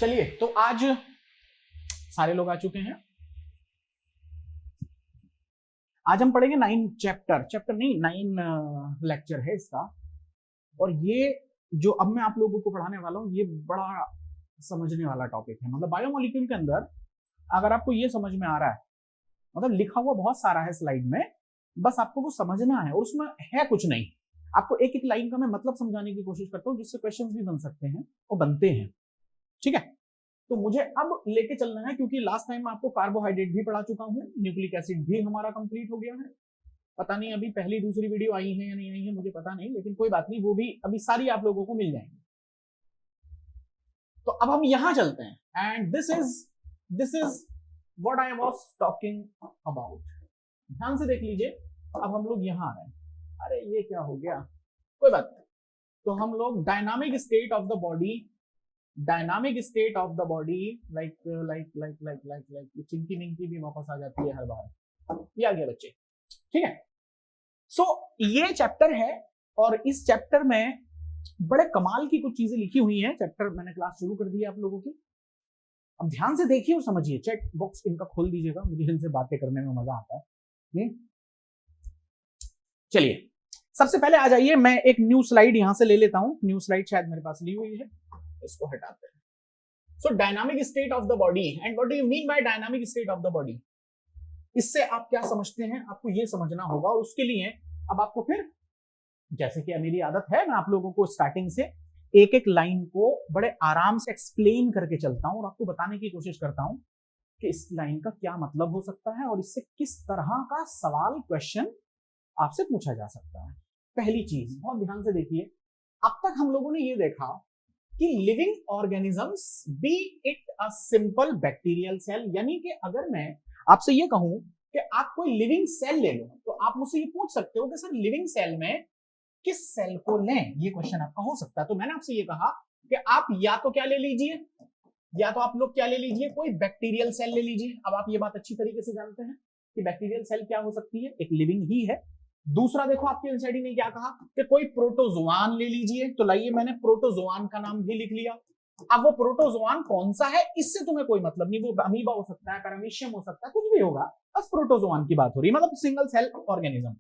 चलिए, तो आज सारे लोग आ चुके हैं। आज हम पढ़ेंगे 9 चैप्टर नहीं 9 लेक्चर है इसका। और ये जो अब मैं आप लोगों को पढ़ाने वाला हूँ ये बड़ा समझने वाला टॉपिक है। मतलब बायोमोलिक्यूल के अंदर अगर आपको ये समझ में आ रहा है, मतलब लिखा हुआ बहुत सारा है स्लाइड में, बस आपको वो समझना है और उसमें है कुछ नहीं। आपको एक एक लाइन का मैं मतलब समझाने की कोशिश करता हूँ जिससे क्वेश्चंस भी बन सकते हैं और बनते हैं। ठीक है, तो मुझे अब लेके चलना है क्योंकि लास्ट टाइम आपको कार्बोहाइड्रेट भी पढ़ा चुका हूँ, न्यूक्लिक एसिड भी हमारा कंप्लीट हो गया है। पता नहीं अभी पहली दूसरी वीडियो आई है या नहीं आई है, मुझे पता नहीं, लेकिन कोई बात नहीं, वो भी अभी सारी आप लोगों को मिल जाएंगी। तो अब हम यहां चलते हैं and this is what I was talking about. ध्यान से देख लीजिए, अब हम लोग यहां आ रहे हैं। अरे ये क्या हो गया, कोई बात नहीं। तो हम लोग dynamic state of the body, like Chinki Minki भी वापस आ जाती है हर बार। ये आ गया बच्चे, ठीक है। सो ये चैप्टर है और इस चैप्टर में बड़े कमाल की कुछ चीजें लिखी हुई हैं। चैप्टर मैंने क्लास शुरू कर दी है आप लोगों की, अब ध्यान से देखिए और समझिए। चैट बॉक्स इनका खोल दीजिएगा, मुझे इनसे बातें करने में मजा आता है। चलिए, सबसे पहले आ जाइए, मैं एक न्यू स्लाइड यहां से ले लेता हूं। न्यू स्लाइड शायद मेरे पास ली हुई है, इसको हटाते हैं। सो dynamic state of the body, and what do you mean by dynamic state of the body? इससे आप क्या समझते हैं, आपको ये समझना होगा। और उसके लिए अब आपको फिर, जैसे कि मेरी आदत है, मैं आप लोगों को स्टार्टिंग से एक एक लाइन को बड़े आराम से एक्सप्लेन करके चलता हूं और आपको बताने की कोशिश करता हूं कि इस लाइन का क्या मतलब हो सकता है और इससे किस तरह का सवाल, क्वेश्चन आपसे पूछा जा सकता है। पहली चीज बहुत ध्यान से देखिए, अब तक हम लोगों ने ये देखा कि living organisms, be it a simple bacterial cell, यानी कि अगर मैं आपसे ये कहूं कि आप कोई लिविंग सेल ले लो तो आप मुझसे ये पूछ सकते हो कि सर लिविंग सेल में किस सेल को लें, ये क्वेश्चन आपका हो सकता है। तो मैंने आपसे ये कहा कि आप या तो क्या ले लीजिए, या तो आप लोग क्या ले लीजिए, कोई बैक्टीरियल सेल ले लीजिए। अब आप ये बात अच्छी तरीके से जानते हैं कि बैक्टीरियल सेल क्या हो सकती है, एक लिविंग ही है। दूसरा देखो, आपके एनसीईआरटी ने क्या कहा कि कोई प्रोटोजोआन ले लीजिए। तो लाइए, मैंने प्रोटोजोआन का नाम भी लिख लिया। अब वो प्रोटोजोआन कौन सा है इससे तुम्हें कोई मतलब नहीं, वो अमीबा हो सकता है, पैरामीशियम हो सकता है, कुछ भी होगा, बस प्रोटोजोआन की बात हो रही है, मतलब सिंगल सेल ऑर्गेनिज्म।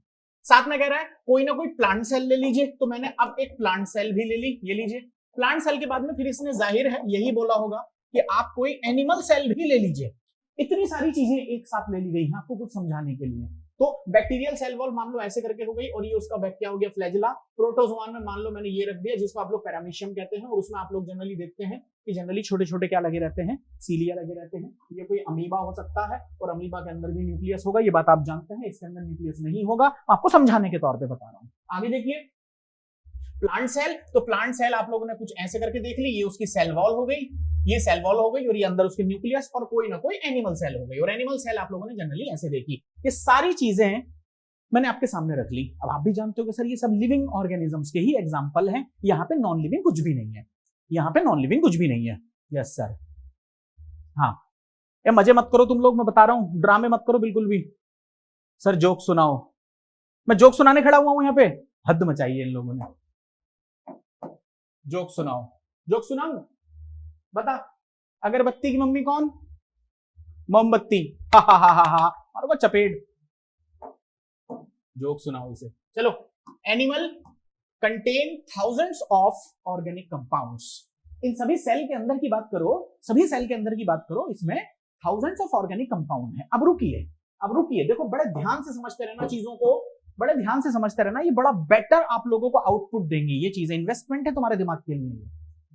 साथ में कह रहा है कोई ना कोई प्लांट सेल ले लीजिए। तो मैंने अब एक प्लांट सेल भी ले ली, ये लीजिए। प्लांट सेल के बाद में फिर इसने जाहिर है यही बोला होगा कि आप कोई एनिमल सेल भी ले लीजिए। इतनी सारी चीजें एक साथ ले ली गई हैं आपको कुछ समझाने के लिए। तो बैक्टीरियल सेल वॉल मान लो ऐसे करके हो गई, और ये उसका क्या हो गया, फ्लैजिला। प्रोटोजोआन में मान लो मैंने ये रख दिया जिसको आप लोग पैरामीशियम कहते हैं, और उसमें आप लोग जनरली देखते हैं कि जनरली छोटे छोटे क्या लगे रहते हैं, सीलिया लगे रहते हैं। ये कोई अमीबा हो सकता है और अमीबा के अंदर भी न्यूक्लियस होगा, ये बात आप जानते हैं। इसके अंदर न्यूक्लियस नहीं होगा, आपको समझाने के तौर पर बता रहा हूं। आगे देखिए, प्लांट सेल। तो प्लांट सेल आप लोगों ने कुछ ऐसे करके देख ली, ये उसकी सेल वॉल हो गई, ये सेल वॉल हो गई, और ये अंदर उसके न्यूक्लियस, और कोई ना कोई एनिमल सेल हो गई। और एनिमल सेल आप लोगों ने जनरली ऐसे देखी। ये सारी चीजें मैंने आपके सामने रख ली। अब आप भी जानते हो कि सर ये सब लिविंग ऑर्गेनिजम्स के ही एग्जांपल हैं, यहाँ पे नॉन लिविंग कुछ भी नहीं है, यहाँ पे नॉन लिविंग कुछ भी नहीं है। यस सर, हाँ। ये मजे मत करो तुम लोग, मैं बता रहा हूं, ड्रामे मत करो बिल्कुल भी। सर जोक सुनाओ, मैं जोक सुनाने खड़ा हुआ हूं यहाँ पे, हद मचाई है इन लोगों ने। जोक सुनाओ, जोक सुनाऊं? बता, अगरबत्ती की मम्मी कौन? मोमबत्ती। हा हा हा हा, और वो चपेट। जोक सुनाओ इसे। चलो, animal contain thousands of organic compounds. इन सभी सेल के अंदर की बात करो, सभी सेल के अंदर की बात करो, इसमें थाउजेंड्स ऑफ ऑर्गेनिक कंपाउंड है। अब रुकिए, देखो, बड़े ध्यान से समझते रहना चीजों को, बड़े ध्यान से समझते रहना, ये बड़ा बेटर आप लोगों को आउटपुट देंगी ये चीजें, इन्वेस्टमेंट है तुम्हारे दिमाग के लिए।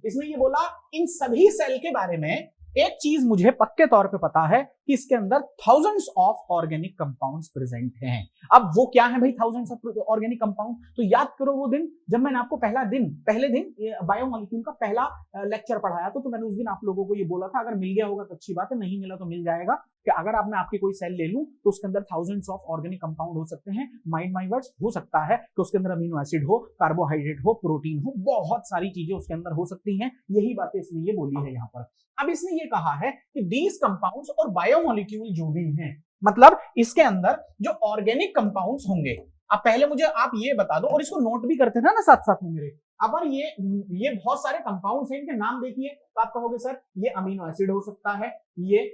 इसमें ये बोला इन सभी सेल के बारे में एक चीज मुझे पक्के तौर पे पता है कि इसके अंदर thousands of organic compounds present हैं। अब वो क्या है भाई थाउजेंड्स ऑफ ऑर्गेनिक कंपाउंड? तो याद करो वो दिन जब मैंने आपको पहले दिन बायोमोलिक्यूल का पहला लेक्चर पढ़ाया तो मैंने उस दिन आप लोगों को ये बोला था, अगर मिल गया होगा तो अच्छी बात है, नहीं मिला तो मिल जाएगा, कि अगर आपने आपकी कोई सेल ले लूं तो उसके अंदर थाउजेंड्स ऑफ ऑर्गेनिक कंपाउंड हो सकते हैं। माइंड माय वर्ड्स, हो सकता है कि उसके अंदर अमीनो एसिड हो, कार्बोहाइड्रेट हो, प्रोटीन हो, बहुत सारी चीजें उसके अंदर हो सकती हैं। यही बातें इसने ये बोली है यहाँ पर। अब इसने ये कहा है कि दीज कंपाउंड्स और बायोमोलिक्यूल जो भी हैं, मतलब इसके अंदर जो ऑर्गेनिक कंपाउंड्स होंगे, अब पहले मुझे आप ये बता दो, और इसको नोट भी करते थे ना साथ साथ में मेरे। अब ये बहुत सारे कंपाउंड्स हैं, इनके नाम देखिए तो आप कहोगे सर ये अमीनो एसिड हो सकता है, ये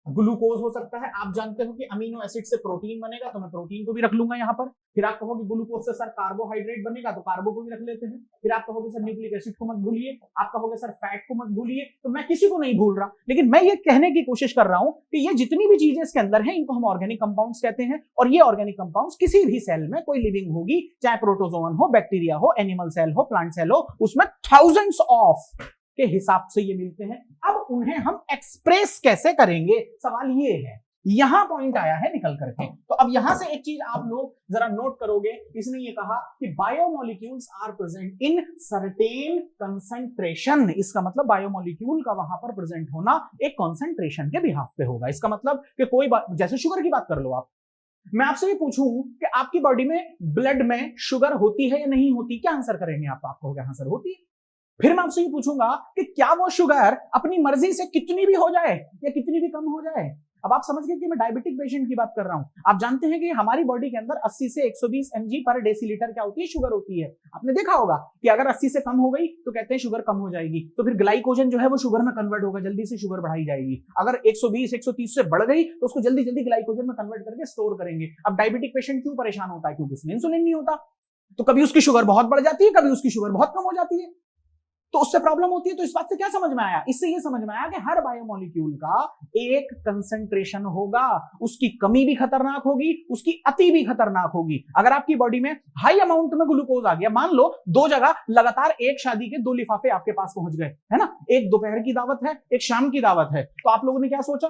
ग्लूकोज हो सकता है। आप जानते हो कि अमीनो एसिड से प्रोटीन बनेगा, तो मैं प्रोटीन को भी रख लूंगा यहाँ पर। फिर आप कहोगे ग्लूकोज से सर कार्बोहाइड्रेट बनेगा, तो कार्बो को भी रख लेते हैं। फिर आप कहोगे सर न्यूक्लिक एसिड को मत भूलिए, आप कहोगे सर फैट को मत भूलिए। तो मैं किसी को नहीं भूल रहा, लेकिन मैं ये कहने की कोशिश कर रहा हूं कि ये जितनी भी चीजें इसके अंदर हैं, इनको हम ऑर्गेनिक कंपाउंड्स कहते हैं। और ये ऑर्गेनिक कंपाउंड्स किसी भी सेल में कोई लिविंग होगी, चाहे प्रोटोजोन हो, बैक्टीरिया हो, एनिमल सेल हो, प्लांट सेल हो, उसमें थाउजेंड्स ऑफ के हिसाब से ये मिलते हैं। अब उन्हें हम एक्सप्रेस कैसे करेंगे, सवाल ये है। यहां पॉइंट आया है निकल करके। तो अब यहां से एक चीज आप लोग जरा नोट करोगे, इसने ये कहा कि biomolecules are present in certain concentration. इसका मतलब बायोमोलिक्यूल का वहां पर प्रेजेंट होना एक कंसंट्रेशन के बिहाफ पे होगा। इसका मतलब कि कोई बात, जैसे शुगर की बात कर लो आप, मैं आपसे ये पूछूं कि आपकी बॉडी में ब्लड में शुगर होती है या नहीं होती, क्या आंसर करेंगे आप कहोगे हाँ सर होती है। फिर मैं आपसे ये पूछूंगा कि क्या वो शुगर अपनी मर्जी से कितनी भी हो जाए या कितनी भी कम हो जाए। अब आप समझ गए कि मैं डायबिटिक पेशेंट की बात कर रहा हूं। आप जानते हैं कि हमारी बॉडी के अंदर 80 से 120 mg पर डेसीलीटर क्या होती है, शुगर होती है। आपने देखा होगा कि अगर 80 से कम हो गई तो कहते हैं शुगर कम हो जाएगी, तो फिर ग्लाइकोजन जो है वो शुगर में कन्वर्ट होगा, जल्दी से शुगर बढ़ाई जाएगी। अगर 120 130 से बढ़ गई तो उसको जल्दी जल्दी ग्लाइकोजन में कन्वर्ट करके स्टोर करेंगे। अब डायबिटिक पेशेंट क्यों परेशान होता है, क्योंकि उसमें इंसुलिन नहीं होता। तो कभी उसकी शुगर बहुत बढ़ जाती है, कभी उसकी शुगर बहुत कम हो जाती है, तो उससे प्रॉब्लम होती है। तो इस बात से क्या समझ में आया, इससे ये समझ में आया कि हर बायोमोलिक्यूल का एक कंसंट्रेशन होगा, उसकी कमी भी खतरनाक होगी, उसकी अति भी खतरनाक होगी। अगर आपकी बॉडी में हाई अमाउंट में ग्लूकोज आ गया, मान लो 2 जगह लगातार एक शादी के 2 लिफाफे आपके पास पहुंच गए, है ना, एक दोपहर की दावत है, एक शाम की दावत है, तो आप लोगों ने क्या सोचा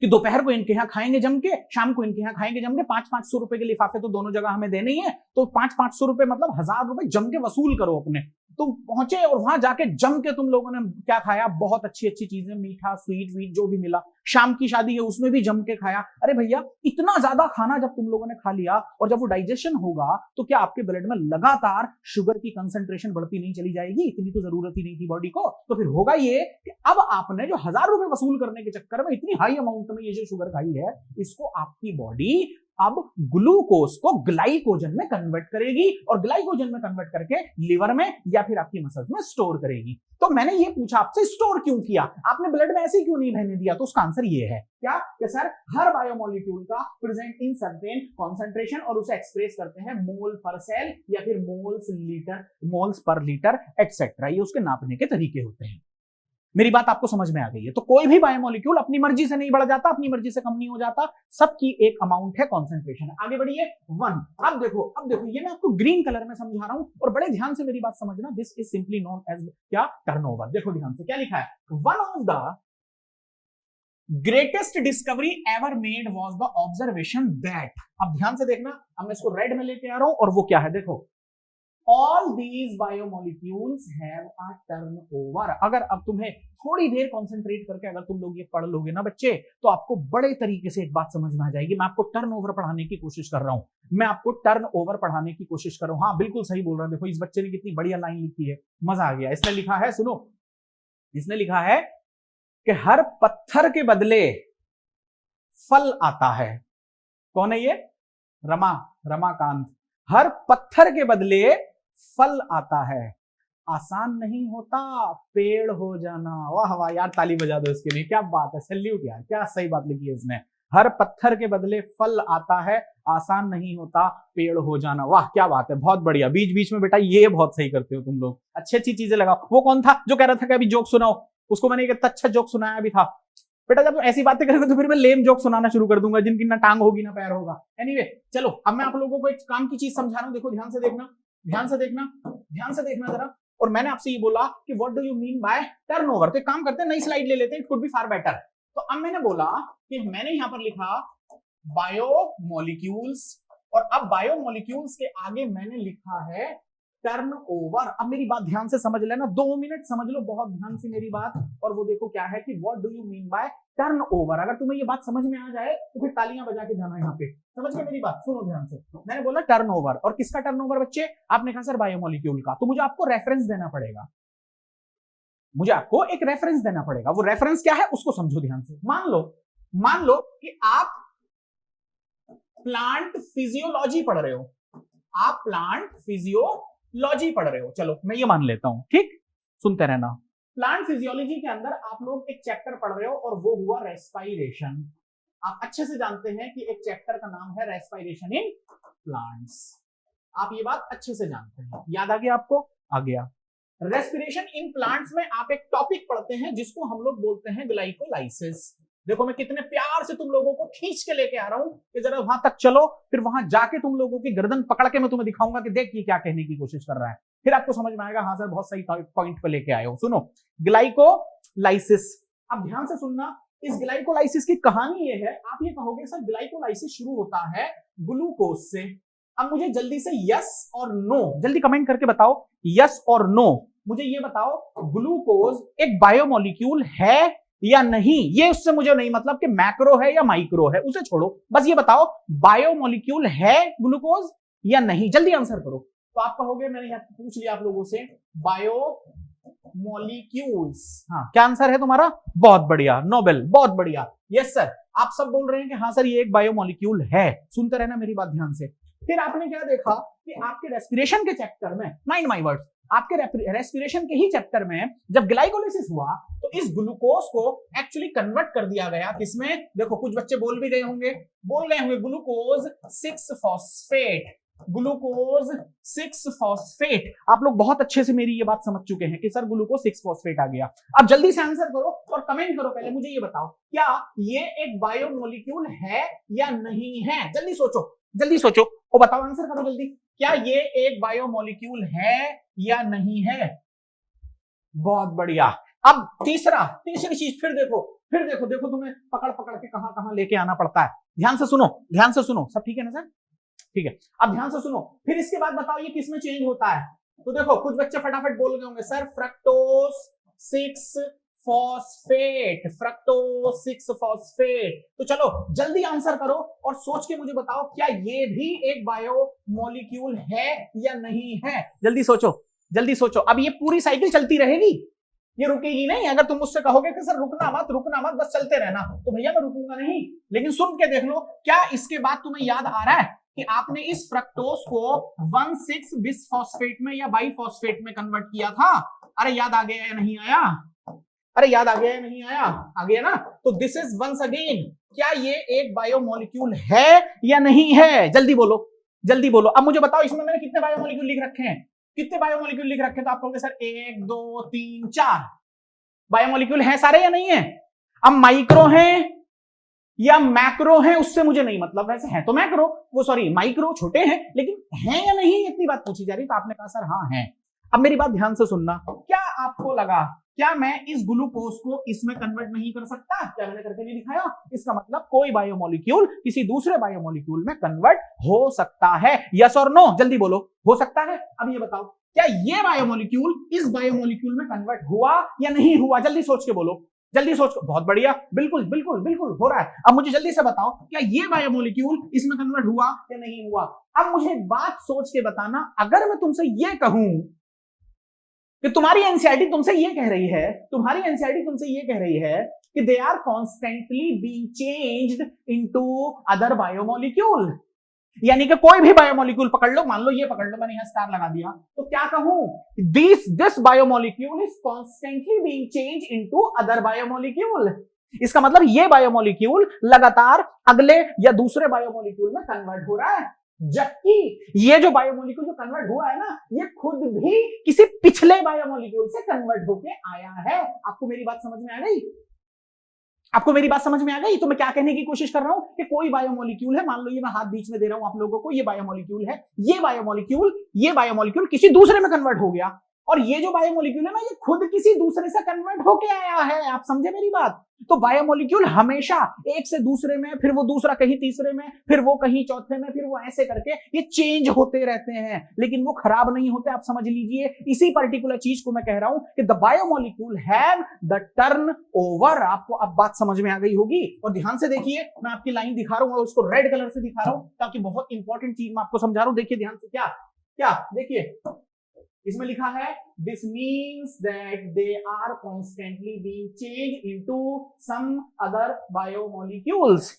कि दोपहर को इनके यहां खाएंगे जम के, शाम को इनके यहां खाएंगे जम के। 500-500 रुपए के लिफाफे तो दोनों जगह हमें देने ही है, तो 500-500 रुपए मतलब 1000 रुपए जम के वसूल करो अपने। तुम पहुंचे और वहां जाके जम के तुम लोगों ने क्या खाया, बहुत अच्छी अच्छी चीजें, मीठा स्वीट वीट जो भी मिला। शाम की शादी है उसमें भी जम के खाया। अरे भैया इतना ज्यादा खाना जब तुम लोगों ने खा लिया और जब वो डाइजेशन होगा तो क्या आपके ब्लड में लगातार शुगर की कंसंट्रेशन बढ़ती नहीं चली जाएगी? इतनी तो जरूरत ही नहीं थी बॉडी को। तो फिर होगा ये कि अब आपने जो 1000 रुपए वसूल करने के चक्कर में इतनी हाई अमाउंट में ये जो शुगर खाई है, इसको आपकी बॉडी अब ग्लूकोज को ग्लाइकोजन में कन्वर्ट करेगी और ग्लाइकोजन में कन्वर्ट करके लिवर में या फिर आपकी मसल्स में स्टोर करेगी। तो मैंने ये पूछा आपसे स्टोर क्यों किया, आपने ब्लड में ऐसे क्यों नहीं बहने दिया? तो उसका आंसर ये है क्या कि सर हर बायोमोलिक्यूल का प्रेजेंट इन सर्टेन कॉन्सेंट्रेशन और उसे एक्सप्रेस करते हैं मोल पर सेल या फिर मोल्स पर लीटर एटसेट्रा। ये उसके नापने के तरीके होते हैं। मेरी बात आपको समझ में आ गई है? तो कोई भी बायोमोलिक्यूल अपनी मर्जी से नहीं बढ़ जाता, अपनी मर्जी से कम नहीं हो जाता, सबकी एक अमाउंट है, कॉन्सेंट्रेशन। आगे बढ़िए 1। अब देखो ये मैं आपको ग्रीन कलर में समझा रहा हूं और बड़े ध्यान से मेरी बात समझना। This is simply known as क्या, टर्नओवर। देखो ध्यान से क्या लिखा है, one of the greatest discovery ever made was the observation that. अब ध्यान से देखना, अब मैं इसको रेड में लेके आ रहा हूं और वो क्या है, देखो all these biomolecules have a turnover। अगर अब तुम्हें थोड़ी देर कंसंट्रेट करके अगर तुम लोग ये पढ़ लोगे ना बच्चे, तो आपको बड़े तरीके से एक बात समझ में आ जाएगी। मैं आपको टर्नओवर पढ़ाने की कोशिश कर रहा हूं, मैं आपको टर्नओवर पढ़ाने की कोशिश कर रहा हूं। हाँ बिल्कुल सही बोल रहा है। देखो इस बच्चे ने कितनी बढ़िया लाइन लिखी है, मजा आ गया। इसने लिखा है, सुनो, इसने लिखा है कि हर पत्थर के बदले फल आता है। कौन है ये? रमाकांत। हर पत्थर के बदले फल आता है, आसान नहीं होता पेड़ हो जाना। वाह वाह यार, ताली बजा दो इसके लिए, क्या बात है, सैल्यूट यार, क्या सही बात लिखी है इसने। हर पत्थर के बदले फल आता है, आसान नहीं होता पेड़ हो जाना। वाह क्या बात है, बहुत बढ़िया। बीच बीच में बेटा ये बहुत सही करते हो तुम लोग, अच्छी अच्छी चीजें लगाओ। वो कौन था जो कह रहा था कि अभी जोक सुनाओ, उसको मैंने एक अच्छा जोक सुनाया भी था। बेटा जब ऐसी बातें करेंगे तो फिर मैं लेम जोक सुनाना शुरू कर दूंगा, जिनकी ना टांग होगी ना पैर होगा। एनीवे चलो, अब मैं आप लोगों को एक काम की चीज समझा रहा हूं, देखो ध्यान से देखना, ध्यान से देखना जरा। और मैंने आपसे ये बोला कि what do you mean by turnover. तो एक काम करते हैं, नई स्लाइड ले लेते हैं, it could be far better. तो अब मैंने बोला कि मैंने यहां पर लिखा बायोमोलिक्यूल्स, और अब बायोमोलिक्यूल्स के आगे मैंने लिखा है टर्नओवर। अब मेरी बात ध्यान से समझ लेना, 2 मिनट समझ लो बहुत ध्यान से मेरी बात। और वो देखो क्या है कि what do you mean by turnover. अगर तुम्हें ये बात समझ में आ जाए तो फिर तालियां बजा के जाना यहाँ पे। समझ गए मेरी बात? सुनो ध्यान से, मैंने बोला टर्नओवर, और किसका टर्नओवर बच्चे? आपने कहा सर बायोमोलिक्यूल का। तो मुझे आपको रेफरेंस देना पड़ेगा, मुझे आपको एक रेफरेंस देना पड़ेगा। वो रेफरेंस क्या है उसको समझो ध्यान से। मान लो कि आप प्लांट फिजियोलॉजी पढ़ रहे हो, आप प्लांट फिजियोलॉजी पढ़ रहे हो, चलो मैं ये मान लेता हूं, ठीक, सुनते रहना। प्लांट फिजियोलॉजी के अंदर आप लोग एक चैप्टर पढ़ रहे हो और वो हुआ रेस्पायरेशन। आप अच्छे से जानते हैं कि एक चैप्टर का नाम है रेस्पायरेशन इन प्लांट्स, आप ये बात अच्छे से जानते हैं, याद आ गया आपको? आ गया। रेस्पिरेशन इन प्लांट्स में आप एक टॉपिक पढ़ते हैं जिसको हम लोग बोलते हैं ग्लाइकोलाइसिस। देखो मैं कितने प्यार से तुम लोगों को खींच के लेके आ रहा हूं कि जरा वहां तक चलो, फिर वहां जाके तुम लोगों की गर्दन पकड़ के मैं तुम्हें दिखाऊंगा कि देख ये क्या कहने की कोशिश कर रहा है, फिर आपको समझ में आएगा हाँ सर बहुत सही पॉइंट पे लेके आए हो। सुनो, ग्लाइकोलाइसिस, अब ध्यान से सुनना। इस ग्लाइकोलाइसिस की कहानी ये है, आप ये कहोगे सर ग्लाइकोलाइसिस शुरू होता है ग्लूकोज से। अब मुझे जल्दी से यस और नो, जल्दी कमेंट करके बताओ यस और नो, मुझे ये बताओ ग्लूकोज एक बायोमोलिक्यूल है या नहीं? ये उससे मुझे नहीं मतलब कि मैक्रो है या माइक्रो है, उसे छोड़ो, बस ये बताओ बायोमोलिक्यूल है ग्लूकोज या नहीं, जल्दी आंसर करो। तो आप कहोगे मैंने पूछ लिया आप लोगों से बायोमोलिक्यूल्स, हाँ क्या आंसर है तुम्हारा? बहुत बढ़िया, नोबेल, बहुत बढ़िया, यस सर। आप सब बोल रहे हैं कि हाँ सर ये एक बायोमोलिक्यूल है, सुनते रहना मेरी बात ध्यान से। फिर आपने क्या देखा कि आपके रेस्पिरेशन के चैप्टर में, माइंड माय वर्ड्स, आपके रेस्पिरेशन के ही चैप्टर में जब ग्लाइकोलाइसिस हुआ तो इस ग्लूकोज को एक्चुअली कन्वर्ट कर दिया गया किसमें? देखो कुछ बच्चे बोल गए होंगे ग्लूकोज 6 फॉस्फेट, ग्लूकोज 6 फॉस्फेट। आप लोग बहुत अच्छे से मेरी ये बात समझ चुके हैं कि सर ग्लूकोज 6 फॉस्फेट आ गया। अब जल्दी से आंसर करो और कमेंट करो, पहले मुझे ये बताओ क्या ये एक बायोमोलिक्यूल है या नहीं है? जल्दी सोचो, जल्दी सोचो और बताओ, आंसर करो जल्दी, क्या ये एक बायोमोलिक्यूल है या नहीं है? बहुत बढ़िया। अब तीसरी चीज फिर देखो, देखो तुम्हें पकड़ पकड़ के कहां कहां लेके आना पड़ता है। ध्यान से सुनो, ध्यान से सुनो, सब ठीक है ना सर? ठीक है, अब ध्यान से सुनो। फिर इसके बाद बताओ ये किस में चेंज होता है? तो देखो कुछ बच्चे फटाफट बोल गए होंगे sir fructose 6 phosphate, fructose 6 phosphate. तो चलो जल्दी आंसर करो और सोच के मुझे बताओ क्या ये भी एक बायोमोलिक्यूल है या नहीं है? जल्दी सोचो, जल्दी सोचो। अब ये पूरी साइकिल चलती रहेगी, ये रुकेगी नहीं। अगर तुम मुझसे कहोगे कि सर रुकना मत बस चलते रहना, तो भैया मैं रुकूंगा नहीं, लेकिन सुन के देख लो, क्या इसके बाद तुम्हें याद आ रहा है कि आपने इस फ्रक्टोज को 1,6 बिसफॉस्फेट में या बाइफॉस्फेट में कन्वर्ट किया था? अरे याद आ गया या नहीं आया? अरे याद आ गया या नहीं आया? आ गया ना? तो दिस इज वंस अगेन, क्या ये एक बायोमोलिक्यूल है या नहीं है? जल्दी बोलो, जल्दी बोलो। अब मुझे बताओ इसमें मैंने कितने बायोमोलिक्यूल लिख रखे हैं? कितने बायोमोलिक्यूल लिख रखे? तो आप कहोगे सर 1 2 3 4 बायोमोलिक्यूल है सारे या नहीं है? अब माइक्रो हैं या मैक्रो हैं उससे मुझे नहीं मतलब, वैसे है तो मैक्रो, वो सॉरी माइक्रो छोटे हैं, लेकिन है या नहीं इतनी बात पूछी जा रही। तो आपने कहा सर हाँ है। अब मेरी बात ध्यान से सुनना, क्या आपको लगा क्या मैं इस ग्लूकोज को इसमें कन्वर्ट नहीं कर सकता? क्या मैंने करके नहीं दिखाया? इसका मतलब कोई बायोमोलिक्यूल किसी दूसरे बायोमोलिक्यूल में कन्वर्ट हो सकता है, यस और नो? जल्दी बोलो, हो सकता है। अब ये बताओ क्या ये बायोमोलिक्यूल इस बायोमोलिक्यूल में कन्वर्ट हुआ या नहीं हुआ? जल्दी सोच के बोलो, जल्दी सोच। बहुत बढ़िया, बिल्कुल बिल्कुल बिल्कुल हो रहा है। अब मुझे जल्दी से बताओ क्या ये बायोमोलिक्यूल इसमें कन्वर्ट हुआ या नहीं हुआ? अब मुझे एक बात सोच के बताना, अगर मैं तुमसे ये कहूं कि तुम्हारी एनसीईआरटी तुमसे ये कह रही है, तुम्हारी एनसीईआरटी तुमसे ये कह रही है कि they are constantly being changed into other biomolecule, यानी कि कोई भी बायोमोलिक्यूल पकड़ लो, मान लो ये पकड़ लो, मैंने यहां स्टार लगा दिया, तो क्या कहूं? This biomolecule is constantly being change into other biomolecule. इसका मतलब ये बायोमोलिक्यूल लगातार अगले या दूसरे बायोमोलिक्यूल में कन्वर्ट हो रहा है, जबकि ये जो बायोमोलिक्यूल जो कन्वर्ट हुआ है ना, ये खुद भी किसी पिछले बायोमोलिक्यूल से कन्वर्ट होके आया है। आपको मेरी बात समझ में आ गई? आपको मेरी बात समझ में आ गई? तो मैं क्या कहने की कोशिश कर रहा हूं कि कोई बायोमोलिक्यूल है, मान लो ये मैं हाथ बीच में दे रहा हूं आप लोगों को, ये बायोमोलिक्यूल है, ये बायोमोलिक्यूल किसी दूसरे में कन्वर्ट हो गया, और ये जो बायोमोलिक्यूल है ना, ये खुद किसी दूसरे से कन्वर्ट होके आया है। आप समझे मेरी बात? तो बायोमोलिक्यूल हमेशा एक से दूसरे में, फिर वो दूसरा कहीं तीसरे में, फिर वो कहीं चौथे में, फिर वो ऐसे करके ये चेंज होते रहते हैं, लेकिन वो खराब नहीं होते। आप समझ लीजिए, इसी पर्टिकुलर चीज को मैं कह रहा हूं कि the biomolecule have the turn over. आपको अब बात समझ में आ गई होगी। और ध्यान से देखिए, मैं आपकी लाइन दिखा रहा हूं, उसको रेड कलर से दिखा रहा हूं ताकि बहुत इंपॉर्टेंट चीज मैं आपको समझा रहा हूं। देखिए ध्यान से, क्या क्या देखिए इसमें लिखा है, this means that they are constantly being change into some other biomolecules.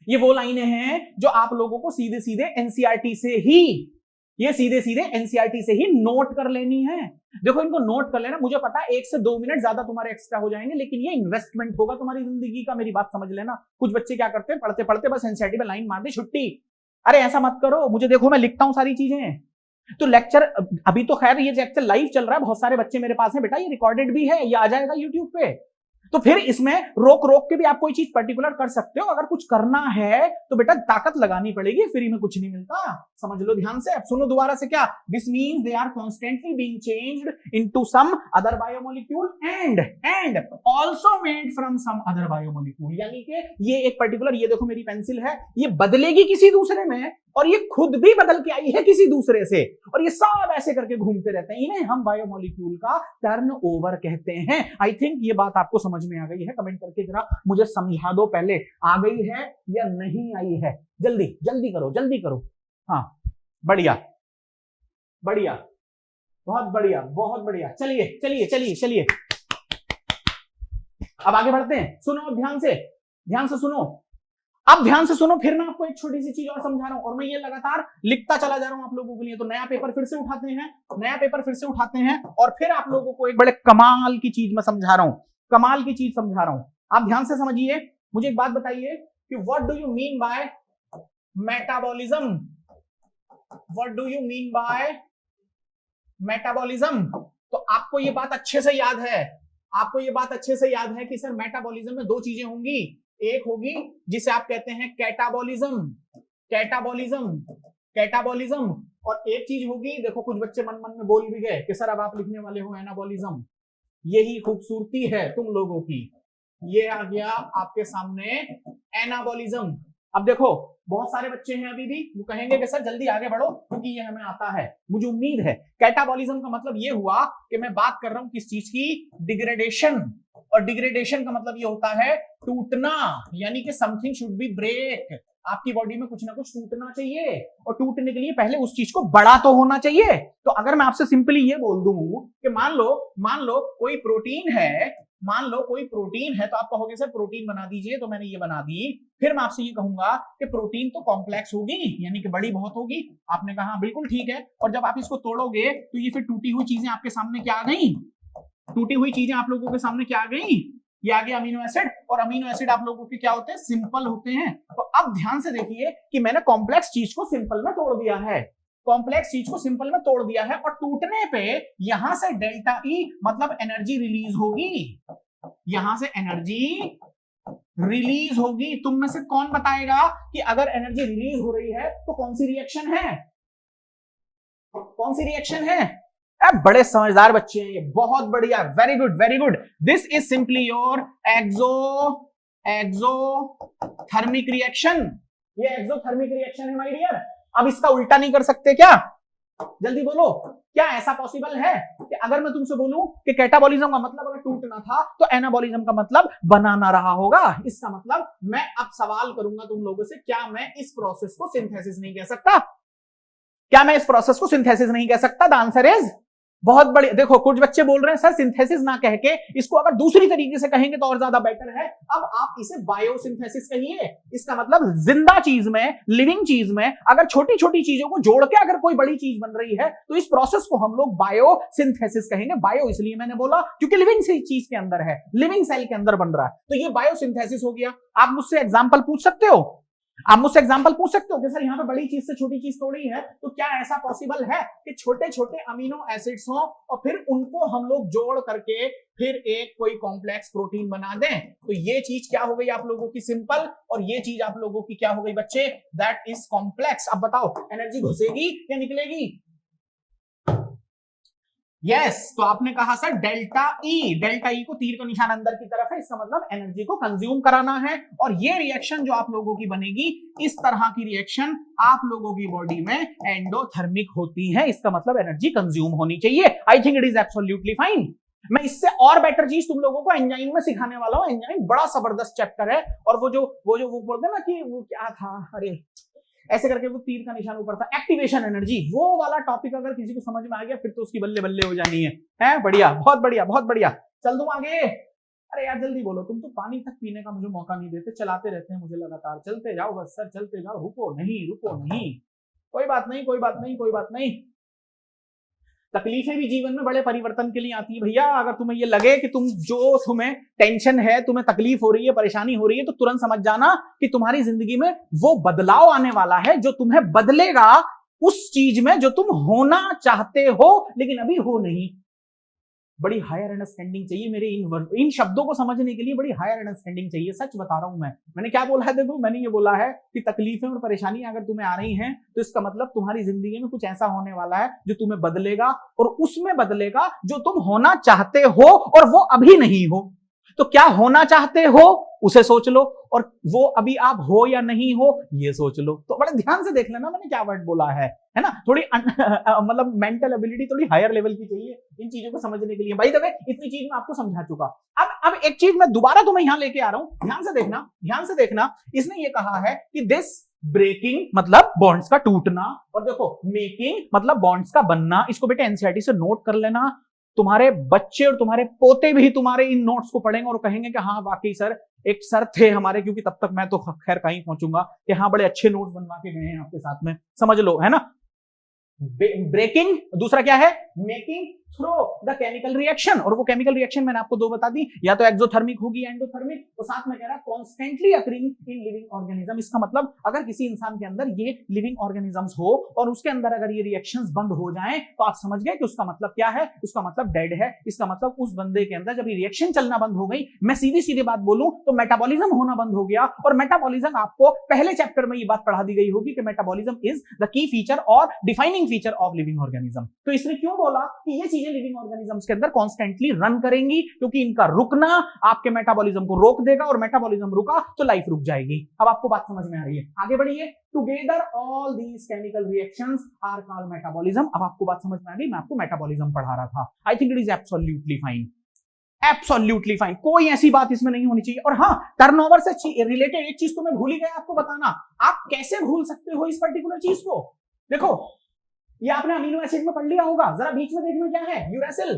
ये वो लाइनें हैं जो आप लोगों को सीधे सीधे एनसीईआरटी से ही, ये सीधे सीधे एनसीईआरटी से ही नोट कर लेनी है। देखो इनको नोट कर लेना, मुझे पता है 1 से 2 मिनट ज्यादा तुम्हारे एक्स्ट्रा हो जाएंगे, लेकिन ये इन्वेस्टमेंट होगा तुम्हारी जिंदगी का, मेरी बात समझ लेना। कुछ बच्चे क्या करते हैं, पढ़ते पढ़ते बस एनसीईआरटी में लाइन मार दी, छुट्टी। अरे ऐसा मत करो, मुझे देखो मैं लिखता हूं सारी चीजें। तो लेक्चर अभी तो खैर ये लेक्चर लाइव चल रहा है, बहुत सारे बच्चे मेरे पास हैं, बेटा ये रिकॉर्डेड भी है, ये आ जाएगा यूट्यूब पे। तो फिर इसमें रोक रोक के भी आप कोई चीज पर्टिकुलर कर सकते हो। अगर कुछ करना है तो बेटा ताकत लगानी पड़ेगी, फ्री में कुछ नहीं मिलता, समझ लो ध्यान से। अब सुनो दोबारा से, क्या this means they are constantly being changed into some other biomolecule and also made from some other biomolecule. यानी कि ये एक पर्टिकुलर, ये देखो मेरी पेंसिल है, ये बदलेगी किसी दूसरे में और ये खुद भी बदल के आई है किसी दूसरे से, और ये सब ऐसे करके घूमते रहते हैं। इन्हें हम बायोमोलिक्यूल का टर्नओवर कहते हैं। आई थिंक ये बात आपको समझ में आ गई है। कमेंट करके जरा मुझे समझा दो पहले, आ गई है या नहीं आई है। जल्दी जल्दी करो, जल्दी करो। हाँ बढ़िया बढ़िया, बहुत बढ़िया बहुत बढ़िया। चलिए चलिए चलिए चलिए, अब आगे बढ़ते हैं। सुनो ध्यान से सुनो, अब ध्यान से सुनो। फिर मैं आपको एक छोटी सी चीज और समझा रहा हूं, और मैं ये लगातार लिखता चला जा रहा हूं आप लोगों के लिए। तो नया पेपर फिर से उठाते हैं और फिर आप लोगों को एक बड़े कमाल की चीज मैं समझा रहा हूं, कमाल की चीज समझा रहा हूं। आप ध्यान से समझिए। मुझे एक बात बताइए कि what do you mean by metabolism? What do you mean by metabolism? तो आपको ये बात अच्छे से याद है, कि सर मेटाबॉलिज्म में 2 चीजें होंगी। एक होगी जिसे आप कहते हैं कैटाबॉलिज्म, और एक चीज होगी, देखो कुछ बच्चे मन मन में बोल भी गए कि सर अब आप लिखने वाले हो एनाबॉलिज्म। यही खूबसूरती है तुम लोगों की, ये आ गया आपके सामने एनाबॉलिज्म। अब देखो बहुत सारे बच्चे हैं अभी भी, वो कहेंगे कि सर जल्दी आगे बढ़ो क्योंकि ये हमें आता है। मुझे उम्मीद है। कैटाबॉलिज्म का मतलब ये हुआ कि मैं बात कर रहा हूं किस चीज की, डिग्रेडेशन। और डिग्रेडेशन का मतलब ये होता है टूटना, यानी कि समथिंग शुड बी ब्रेक। आपकी बॉडी में कुछ ना कुछ टूटना चाहिए, और टूटने के लिए पहले उस चीज को बड़ा तो होना चाहिए। तो अगर मैं आपसे सिंपली ये बोल दूं कि मान लो कोई प्रोटीन है, तो आप कहोगे सर प्रोटीन बना दीजिए, तो मैंने ये बना दी। फिर मैं आपसे ये कहूंगा कि प्रोटीन तो कॉम्प्लेक्स होगी, यानी कि बड़ी बहुत होगी। आपने कहा बिल्कुल ठीक है, और जब आप इसको तोड़ोगे तो ये फिर टूटी हुई चीजें आपके सामने क्या आ गई? टूटी हुई चीजें आप लोगों के सामने क्या आ गई? ये आ गया अमीनो एसिड, और अमीनो एसिड आप लोगों के क्या होते हैं? सिंपल होते हैं। तो अब ध्यान से देखिए कि मैंने कॉम्प्लेक्स चीज को सिंपल में तोड़ दिया है, और टूटने पे यहां से डेल्टा ई मतलब एनर्जी रिलीज होगी। तुम में से कौन बताएगा कि अगर एनर्जी रिलीज हो रही है तो कौन सी रिएक्शन है? बड़े समझदार बच्चे हैं ये, बहुत बढ़िया, very good. This is simply your exothermic reaction. ये एक्सोथर्मिक रिएक्शन है माय डियर। अब इसका उल्टा नहीं कर सकते क्या? जल्दी बोलो, क्या ऐसा पॉसिबल है कि अगर मैं तुमसे बोलूं कि कैटाबॉलिज्म का मतलब अगर टूटना था तो एनाबॉलिज्म का मतलब बनाना रहा होगा? इसका मतलब मैं अब सवाल करूंगा तुम लोगों से, क्या मैं इस प्रोसेस को सिंथेसिस नहीं कह सकता? द आंसर इज बहुत बड़ी। देखो कुछ बच्चे बोल रहे हैं सर सिंथेसिस ना कह के इसको अगर दूसरी तरीके से कहेंगे तो और ज्यादा बेटर है। अब आप इसे बायोसिंथेसिस कहिए। इसका मतलब जिंदा चीज में, लिविंग चीज में अगर छोटी छोटी चीजों को जोड़ के अगर कोई बड़ी चीज बन रही है तो इस प्रोसेस को हम लोग बायोसिंथेसिस कहेंगे। बायो इसलिए मैंने बोला क्योंकि लिविंग चीज के अंदर है, लिविंग सेल के अंदर बन रहा है, तो ये बायोसिंथेसिस हो गया। आप मुझसे एग्जाम्पल पूछ सकते हो कि सर यहाँ पे बड़ी चीज से छोटी चीज तोड़ी है, तो क्या ऐसा पॉसिबल है कि छोटे छोटे अमीनो एसिड्स हों और फिर उनको हम लोग जोड़ करके फिर एक कोई कॉम्प्लेक्स प्रोटीन बना दें? तो ये चीज क्या हो गई आप लोगों की? सिंपल। और ये चीज आप लोगों की क्या हो गई बच्चे? That is complex. अब बताओ एनर्जी घुसेगी या निकलेगी? यस, तो आपने कहा सर डेल्टा ई को तीर का निशान अंदर की तरफ है, इसका मतलब एनर्जी को कंज्यूम कराना है। और ये रिएक्शन जो आप लोगों की बनेगी, इस तरह की रिएक्शन आप लोगों की बॉडी में एंडोथर्मिक होती है, इसका मतलब एनर्जी कंज्यूम होनी चाहिए। आई think it is absolutely fine. मैं इससे और बेटर चीज तुम लोगों को एंजाइम में सिखाने वाला हूं। एंजाइम बड़ा जबरदस्त चैप्टर है, और वो बोलते हैं ना कि वो क्या था, अरे ऐसे करके वो तीर का निशान ऊपर था, एक्टिवेशन एनर्जी, वो वाला टॉपिक अगर किसी को समझ में आ गया फिर तो उसकी बल्ले बल्ले हो जानी है। बढ़िया, बहुत बढ़िया। चल दूं आगे? अरे यार जल्दी बोलो, तुम तो पानी तक पीने का मुझे मौका नहीं देते, चलाते रहते हैं मुझे लगातार, चलते जाओ बस सर चलते जाओ, रुको नहीं रुको नहीं। कोई बात नहीं कोई बात नहीं कोई बात नहीं। तकलीफें भी जीवन में बड़े परिवर्तन के लिए आती है भैया। अगर तुम्हें ये लगे कि तुम्हें टेंशन है, तुम्हें तकलीफ हो रही है, परेशानी हो रही है, तो तुरंत समझ जाना कि तुम्हारी जिंदगी में वो बदलाव आने वाला है जो तुम्हें बदलेगा उस चीज में जो तुम होना चाहते हो लेकिन अभी हो नहीं। बड़ी हायर अंडरस्टैंडिंग चाहिए मेरे इन शब्दों को समझने के लिए, बड़ी हायर अंडरस्टैंडिंग चाहिए। सच बता रहा हूं मैंने क्या बोला है, देखो मैंने ये बोला है कि तकलीफें और परेशानियां अगर तुम्हें आ रही हैं तो इसका मतलब तुम्हारी जिंदगी में कुछ ऐसा होने वाला है जो तुम्हें बदलेगा, और उसमें बदलेगा जो तुम होना चाहते हो और वो अभी नहीं हो। तो क्या होना चाहते हो उसे सोच लो, और वो अभी आप हो या नहीं हो ये सोच लो। तो बड़े ध्यान से देख लेना मैंने क्या वर्ड बोला है ना। थोड़ी मतलब मेंटल एबिलिटी थोड़ी हायर लेवल की चाहिए इन चीजों को समझने के लिए। भाई दबे इतनी चीज मैं आपको समझा चुका। अब एक चीज मैं दोबारा तुम्हें यहां लेके आ रहा हूं, ध्यान से देखना। इसने ये कहा है कि दिस ब्रेकिंग मतलब बॉन्ड्स का टूटना, और देखो मेकिंग मतलब बॉन्ड्स का बनना। इसको बेटे एनसीईआरटी से नोट कर लेना। तुम्हारे बच्चे और तुम्हारे पोते भी तुम्हारे इन नोट्स को पढ़ेंगे और कहेंगे कि हाँ वाकई सर, एक सर थे हमारे, क्योंकि तब तक मैं तो खैर कहीं पहुंचूंगा कि हाँ बड़े अच्छे नोट्स बनवा के गए हैं आपके साथ में, समझ लो है ना। ब्रेकिंग, दूसरा क्या है making through the chemical reaction, और वो केमिकल रिएक्शन मैंने आपको दो बता दी, या तो एक्सोथर्मिक होगी एंडोथर्मिक। तो साथ में कह रहा है constantly occurring in living organism. इसका मतलब अगर किसी इंसान के अंदर ये लिविंग ऑर्गेनिजम्स हो और उसके अंदर अगर ये रिएक्शंस बंद हो जाएं तो आप समझ गए कि उसका मतलब क्या है, उसका मतलब डेड है। इसका मतलब उस बंदे के अंदर जब ये रिएक्शन चलना बंद हो गई, मैं सीधी बात बोलूं तो मेटाबॉलिज्म होना बंद हो गया। और मेटाबॉलिज्म आपको पहले चैप्टर में ये बात पढ़ा दी गई होगी कि metabolism is the key feature और defining feature of living organism. तो इसने क्यों बोला कि ये चीजें लिविंग ऑर्गेनिजम्स के अंदर कॉन्स्टेंटली रन करेंगी, क्योंकि इनका रुकना आपके मेटाबॉलिज्म को रोक देगा, और मेटाबॉलिज्म रुका तो लाइफ रुक जाएगी। अब आपको बात समझ में आ रही है, आगे बढ़िए। Together all these chemical reactions are called metabolism. अब आपको बात समझ में आ गई, मैं आपको मेटाबॉलिज्म पढ़ा रहा था। आई think it is absolutely fine, absolutely fine, कोई ऐसी बात इसमें नहीं होनी चाहिए। और हाँ, टर्नओवर से रिलेटेड एक चीज तो मैं भूल ही गया आपको बताना। आप कैसे भूल सकते हो इस पर्टिकुलर चीज को? देखो ये आपने अमीनो एसिड में पढ़ लिया होगा, जरा बीच में देखना क्या है, यूरेसिल।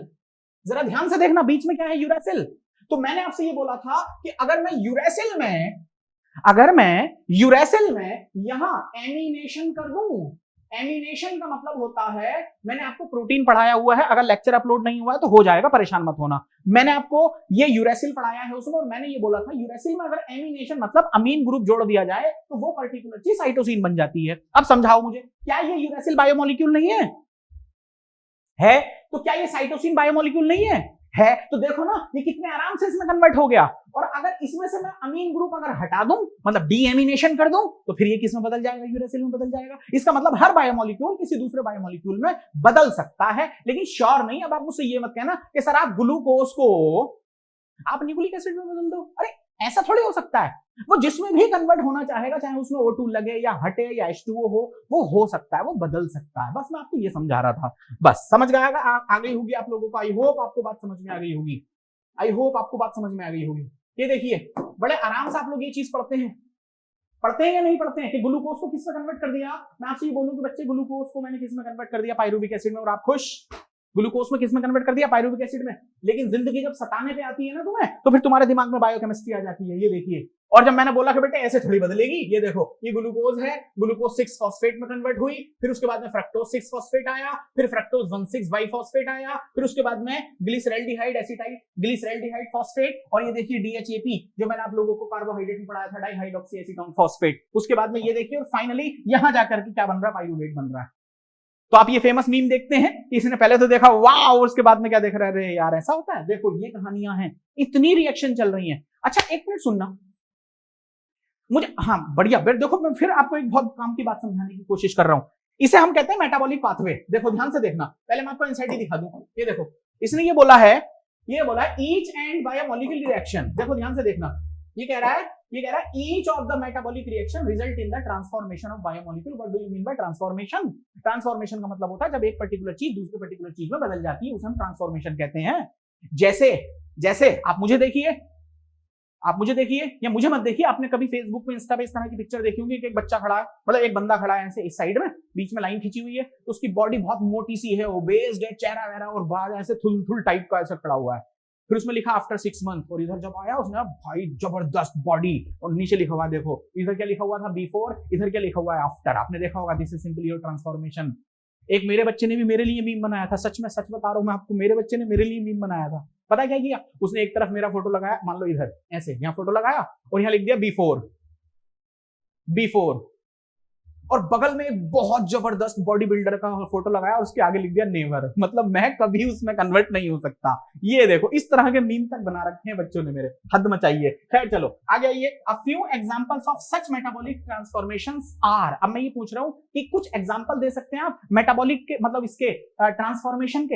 जरा ध्यान से देखना बीच में क्या है, यूरेसिल। तो मैंने आपसे ये बोला था कि अगर मैं यूरेसिल में यहां एमिनेशन कर दूं, एमिनेशन का मतलब होता है, मैंने आपको प्रोटीन पढ़ाया हुआ है, अगर लेक्चर अपलोड नहीं हुआ है तो हो जाएगा, परेशान मत होना। मैंने आपको ये यूरेसिल पढ़ाया है उसमें, और मैंने ये बोला था यूरेसिल में अगर एमिनेशन मतलब अमीन ग्रुप जोड़ दिया जाए तो वो पर्टिकुलर चीज साइटोसिन बन जाती है। अब समझाओ मुझे, क्या ये यूरेसिल बायोमोलिक्यूल नहीं है? तो क्या ये साइटोसिन बायोमोलिक्यूल नहीं है? तो देखो ना ये कितने आराम से इसमें कन्वर्ट हो गया। और अगर इसमें से मैं अमीन ग्रुप अगर हटा दूं, मतलब डीएमिनेशन कर दूं, तो फिर ये किसमें बदल जाएगा, यूरेसिल में बदल जाएगा। इसका मतलब हर बायोमोलिक्यूल किसी दूसरे बायोमोलिक्यूल में बदल सकता है, लेकिन श्योर नहीं। अब आप मुझसे ये मत कहना कि सर आप ग्लूकोज को आप न्यूक्लिक एसिड में बदल दो, अरे ऐसा थोड़ी हो सकता है। वो जिसमें भी कन्वर्ट होना चाहेगा, चाहे उसमें O2 लगे या हटे या H2O हो सकता है, वो बदल सकता है। बस मैं आपको ये समझा रहा था, बस समझ गया आ गई होगी आप लोगों को। आई होप आपको बात समझ में आ गई होगी, आई होप आपको बात समझ में आ गई होगी। ये देखिए बड़े आराम से आप लोग ये चीज पढ़ते हैं या नहीं पढ़ते हैं कि ग्लूकोज को किसमें कन्वर्ट कर दिया। मैं आपसे ये बोलूं कि बच्चे ग्लूकोज को मैंने किसमें कन्वर्ट कर दिया, पायरुविक एसिड में, और आप खुश। ग्लूकोज में किसमें कन्वर्ट कर दिया, पायरुविक एसिड में। लेकिन जिंदगी जब सताने पे आती है ना तुम्हें, तो फिर तुम्हारे दिमाग में बायोकेमिस्ट्री आ जाती है। ये देखिए, और जब मैंने बोला कि बेटे ऐसे थोड़ी बदलेगी, ये देखो ये ग्लूकोज है, ग्लूकोज 6 फॉस्फेट में कन्वर्ट हुई, फिर उसके बाद में फ्रक्टोज 6 फॉस्फेट आया, फिर फ्रक्टोज 1,6 बाइफॉस्फेट आया, फिर उसके बाद में ग्लिसरैल्डिहाइड एसिटाइल ग्लिसरैल्डिहाइड फॉस्फेट, और ये देखिए DHAP जो मैंने आप लोगों को कार्बोहाइड्रेट में पढ़ाया था, डाइहाइड्रोक्सी एसीटोन फॉस्फेट। उसके बाद में ये देखिए, और फाइनली यहां जाकर के क्या बन रहा है, पाइरुवेट बन रहा है। तो आप ये फेमस मीम देखते हैं, इसने पहले तो देखा वाह, और उसके बाद में क्या देख रहे हैं, यार ऐसा होता है। देखो ये कहानियां हैं, इतनी रिएक्शन चल रही हैं। अच्छा एक मिनट सुनना मुझे, हाँ बढ़िया। देखो मैं फिर आपको एक बहुत काम की बात समझाने की कोशिश कर रहा हूं। इसे हम कहते हैं मेटाबॉलिक पाथवे। देखो ध्यान से देखना, पहले मैं आपको एनसीईआरटी दिखा दूं। ये देखो इसने ये बोला है ईच एंड बायोमोलिक्यूलर रिएक्शन। देखो ध्यान से देखना, ये कह रहा है each of the metabolic reaction result in the transformation of biomolecule. What do you mean by transformation? Transformation का मतलब होता है जब एक पर्टिकुलर चीज दूसरे पर्टिकुलर चीज में बदल जाती है, उसे हम ट्रांसफॉर्मेशन कहते हैं। जैसे आप मुझे देखिए या मुझे मत देखिए, आपने कभी फेसबुक पे इंस्टा पे इस तरह की पिक्चर देखी होगी कि एक बच्चा खड़ा है, मतलब एक बंदा खड़ा है ऐसे इस साइड में, बीच में लाइन खींची हुई है, तो उसकी बॉडी बहुत मोटी सी है, ओबेस्ड है, चेहरा वेरा और बाल ऐसे थुल टाइप का ऐसे खड़ा हुआ है। फिर उसमें लिखा आफ्टर 6 मंथ, और इधर जब आया उसने भाई जबरदस्त बॉडी, और नीचे लिखा हुआ देखो, इधर क्या लिखा हुआ था बिफोर, इधर क्या लिखा हुआ है आफ्टर। आपने देखा होगा, this is simply your transformation. एक मेरे बच्चे ने भी मेरे लिए मीम बनाया था, सच में सच बता रहा हूं मैं आपको, मेरे बच्चे ने मेरे लिए मीम बनाया था। पता क्या किया उसने, एक तरफ मेरा फोटो लगाया, मान लो इधर ऐसे, यहाँ फोटो लगाया और यहाँ लिख दिया बिफोर, बिफोर, और बगल में एक बहुत जबरदस्त बॉडी बिल्डर का फोटो लगाया और उसके आगे लिख दिया नेवर। मतलब मैं कभी उसमें कन्वर्ट नहीं हो सकता। ये देखो इस तरह के मीम तक बना रखे हैं बच्चों ने मेरे, हद मचाइए। खैर चलो आगे आइए। A few examples of such metabolic transformations are. अब मैं ये पूछ रहा हूं कि कुछ एग्जांपल दे सकते हैं आप मेटाबॉलिक के, मतलब इसके ट्रांसफॉर्मेशन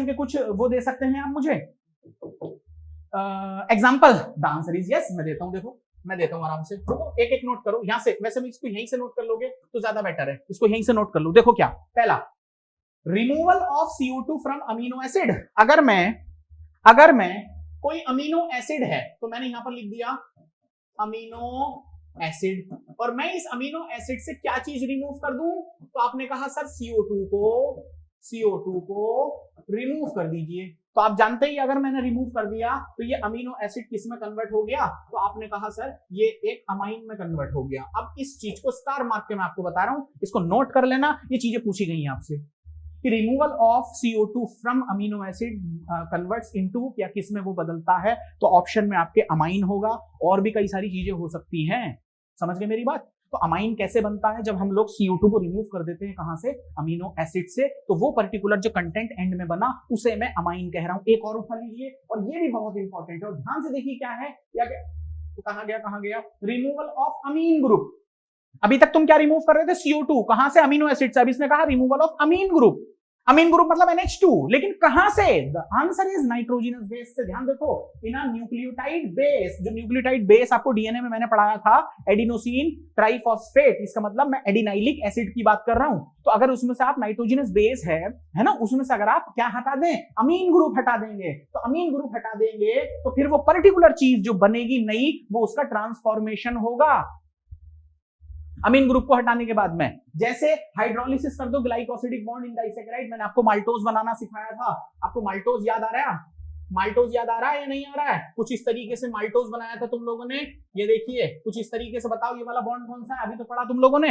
के कुछ वो दे सकते हैं आप मुझे example? The answer is yes. मैं देता हूं, देखो मैं देता हूं आराम से, तो एक एक नोट करो यहां से। वैसे मैं इसको यहीं से नोट कर लोगे तो ज्यादा बेटर है, इसको यहीं से नोट कर लो। देखो क्या, पहला removal of CO2 from amino acid. अगर मैं कोई अमीनो एसिड है तो मैंने यहां पर लिख दिया अमीनो एसिड, और मैं इस अमीनो एसिड से क्या चीज रिमूव कर दूं, तो आपने कहा सर CO2 को रिमूव कर दीजिए। तो आप जानते ही अगर मैंने रिमूव कर दिया तो ये अमीनो एसिड किस में कन्वर्ट हो गया, तो आपने कहा सर ये एक अमाइन में कन्वर्ट हो गया। अब इस चीज को स्टार मार्क के मैं आपको बता रहा हूं, इसको नोट कर लेना, ये चीजें पूछी गई हैं आपसे कि removal of CO2 from amino acid converts into, क्या किस में वो बदलता है, तो ऑप्शन में आपके अमाइन होगा, और भी कई सारी चीजें हो सकती हैं। समझ गए मेरी बात? तो अमाइन कैसे बनता है, जब हम लोग CO2 को रिमूव कर देते हैं, कहां से, अमीनो एसिड से, तो वो पर्टिकुलर जो कंटेंट एंड में बना उसे मैं अमाइन कह रहा हूं। एक और उठा लीजिए, और ये भी बहुत इंपॉर्टेंट है, और ध्यान से देखिए क्या है, या तो कहां गया रिमूवल ऑफ अमीन ग्रुप। अभी तक तुम क्या रिमूव कर रहे थे, CO2, कहां से, अमीनो एसिड से। अब इसने कहा removal of amine group, amine group मतलब NH2, लेकिन कहां से, the answer is nitrogenous base से। ध्यान देखो, इन अ न्यूक्लियोटाइड बेस, जो न्यूक्लियोटाइड बेस आपको डीएनए में मैंने पढ़ाया था, एडिनोसिन ट्राइफॉस्फेट, इसका मतलब मैं एडिनाइलिक एसिड की बात कर रहा हूं। तो अगर उसमें से आप नाइट्रोजनस बेस है ना, उसमें से अगर आप क्या हटा दें, अमीन ग्रुप हटा देंगे, तो अमीन ग्रुप हटा देंगे तो फिर वो पर्टिकुलर चीज जो बनेगी नई, वो उसका ट्रांसफॉर्मेशन होगा। अमीन ग्रुप को हटाने के बाद में, जैसे हाइड्रोलिसिस कर दो ग्लाइकोसिडिक बॉन्ड इन डाइसैकेराइड, मैंने आपको माल्टोज बनाना सिखाया था, आपको माल्टोज याद आ रहा है, माल्टोज याद आ रहा है या नहीं आ रहा है? कुछ इस तरीके से माल्टोज बनाया था तुम लोगों ने, ये देखिए कुछ इस तरीके से। बताओ ये वाला बॉन्ड कौन सा है, अभी तो पढ़ा तुम लोगों ने,